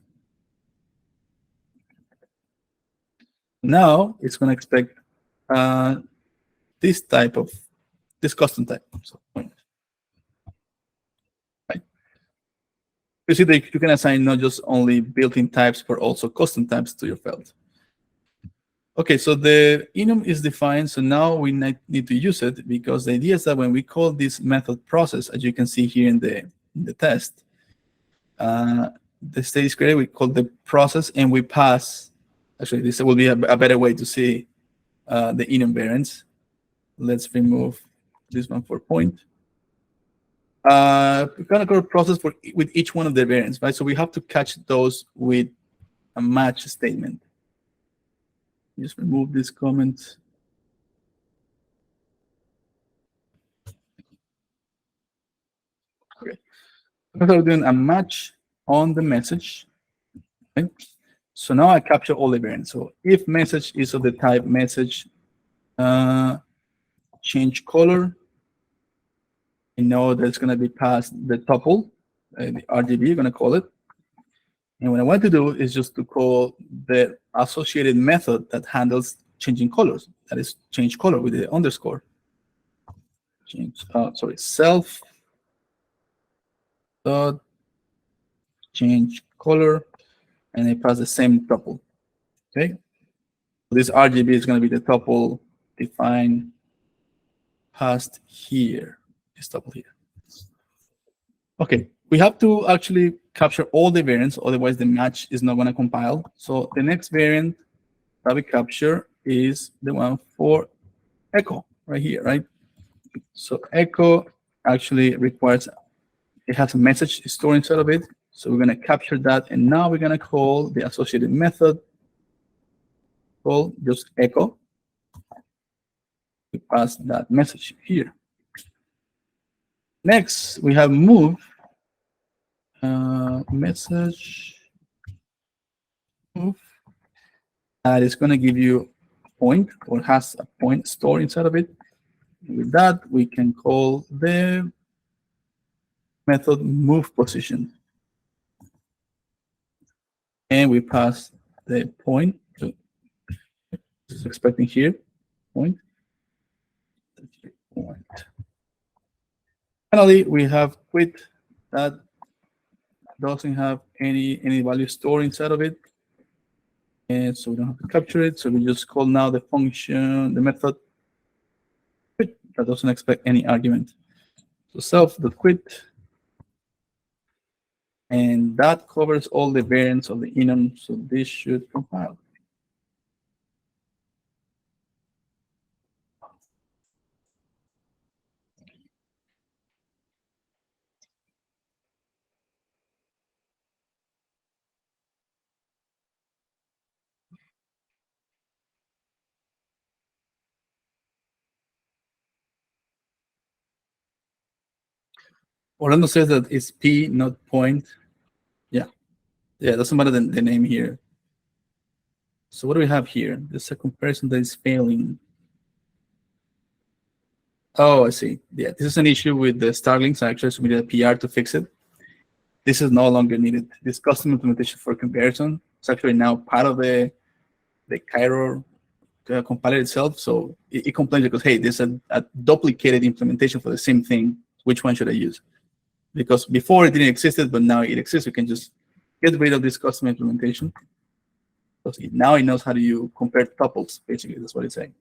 Now it's going to expect this custom type. So point. Right. You see that you can assign not just only built-in types, but also custom types to your felt. Okay, so the enum is defined, so now we need to use it, because the idea is that when we call this method process, as you can see here in the test, the state is created, we call the process, and we pass. Actually, this will be a better way to see the enum variants. Let's remove this one for point. We're gonna call process with each one of the variants, right? So we have to catch those with a match statement. Just remove this comment. Okay. We're doing a match on the message. Okay. So now I capture all the variants. So if message is of the type message change color, I know that's going to be past the tuple, the RGB, you're going to call it. And what I want to do is just to call the associated method that handles changing colors. That is change color with the underscore. Self dot change color, and I pass the same tuple. Okay. This RGB is going to be the tuple defined passed here. This tuple here. Okay, we have to actually capture all the variants, otherwise the match is not going to compile. So the next variant that we capture is the one for echo right here, right? So echo actually requires, it has a message stored inside of it. So we're going to capture that, and now we're going to call the associated method called just echo. We pass that message here. Next, we have move. Message move that is going to give you a point, or has a point stored inside of it. And with that, we can call the method move position, and we pass the point to, is expecting here point. Finally, we have quit that doesn't have any value stored inside of it. And so we don't have to capture it. So we just call now the function, the method quit that doesn't expect any argument. So self.quit. And that covers all the variants of the enum. So this should compile. Orlando says that it's P, not point. Yeah, doesn't matter the name here. So what do we have here? There's a comparison that is failing. Oh, I see. Yeah, this is an issue with the Starklings. I actually submitted a PR to fix it. This is no longer needed. This custom implementation for comparison is actually now part of the Cairo compiler itself. So it complains because, hey, there's a duplicated implementation for the same thing. Which one should I use? Because before it didn't exist, but now it exists. You can just get rid of this custom implementation. Because now it knows how to compare tuples, basically. That's what it's saying.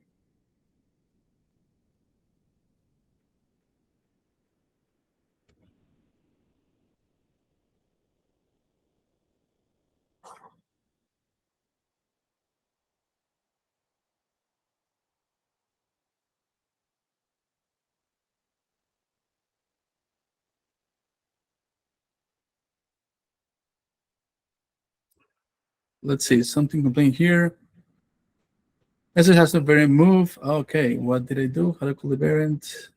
Let's see, something complaining here. Message has no variant move. Okay, what did I do? How to call the variant?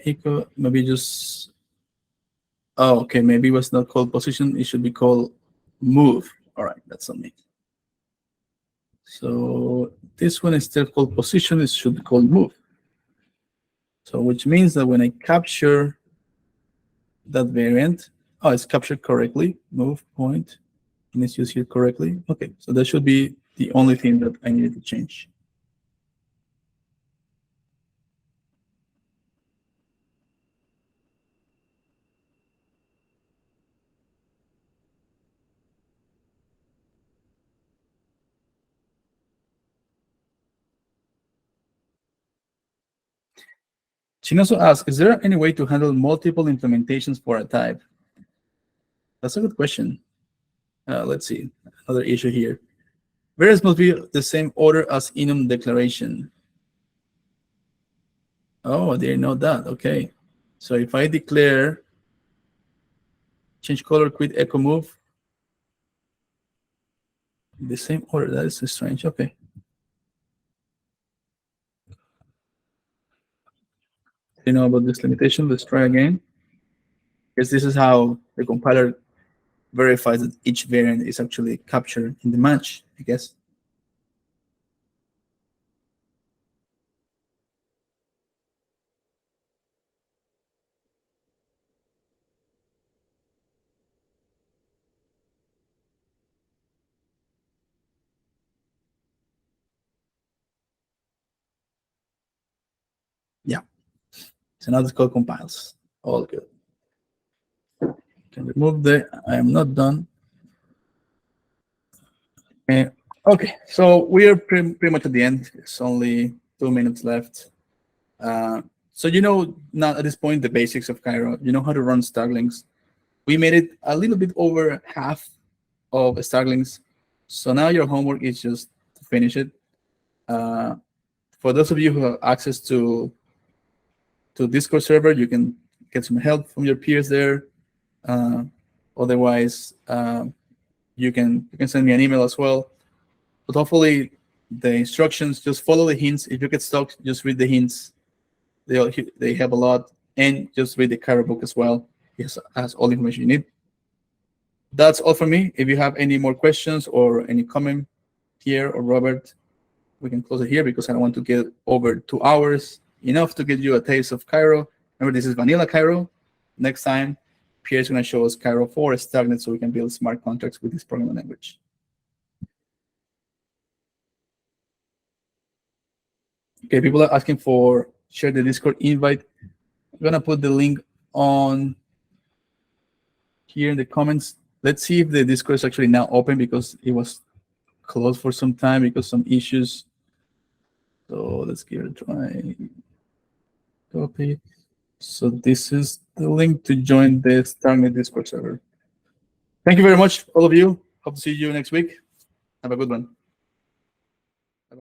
Eco, maybe just. Oh, okay, maybe it was not called position. It should be called move. All right, that's on me. So this one instead of called position, it should be called move. So which means that when I capture that variant, oh, it's captured correctly. Move point, and it's used here correctly. Okay, so that should be the only thing that I needed to change. She also asks, is there any way to handle multiple implementations for a type? That's a good question. Let's see, another issue here. Variants must be the same order as enum declaration. Oh, I didn't know that. Okay. So if I declare change color, quit echo move, the same order, that is strange. Okay. You know about this limitation? Let's try again. Because this is how the compiler verifies that each variant is actually captured in the match, I guess. Yeah. So now this code compiles. All good. Can remove I am not done. Okay, so we are pretty much at the end. It's only 2 minutes left. So you know now at this point the basics of Cairo. You know how to run Starklings. We made it a little bit over half of Starklings. So now your homework is just to finish it. For those of you who have access to Discord server, you can get some help from your peers there. Otherwise, you can send me an email as well. But hopefully, the instructions, just follow the hints. If you get stuck, just read the hints. They help a lot. And just read the Cairo book as well. It has all the information you need. That's all for me. If you have any more questions or any comment here or Robert, we can close it here because I don't want to get over 2 hours. Enough to get you a taste of Cairo. Remember, this is vanilla Cairo. Next time, Pierre is going to show us Cairo 4 Starknet so we can build smart contracts with this programming language. Okay, people are asking for share the Discord invite. I'm going to put the link on here in the comments. Let's see if the Discord is actually now open because it was closed for some time because some issues. So let's give it a try. Copy. So this is the link to join the Starknet Discord server. Thank you very much, all of you. Hope to see you next week. Have a good one.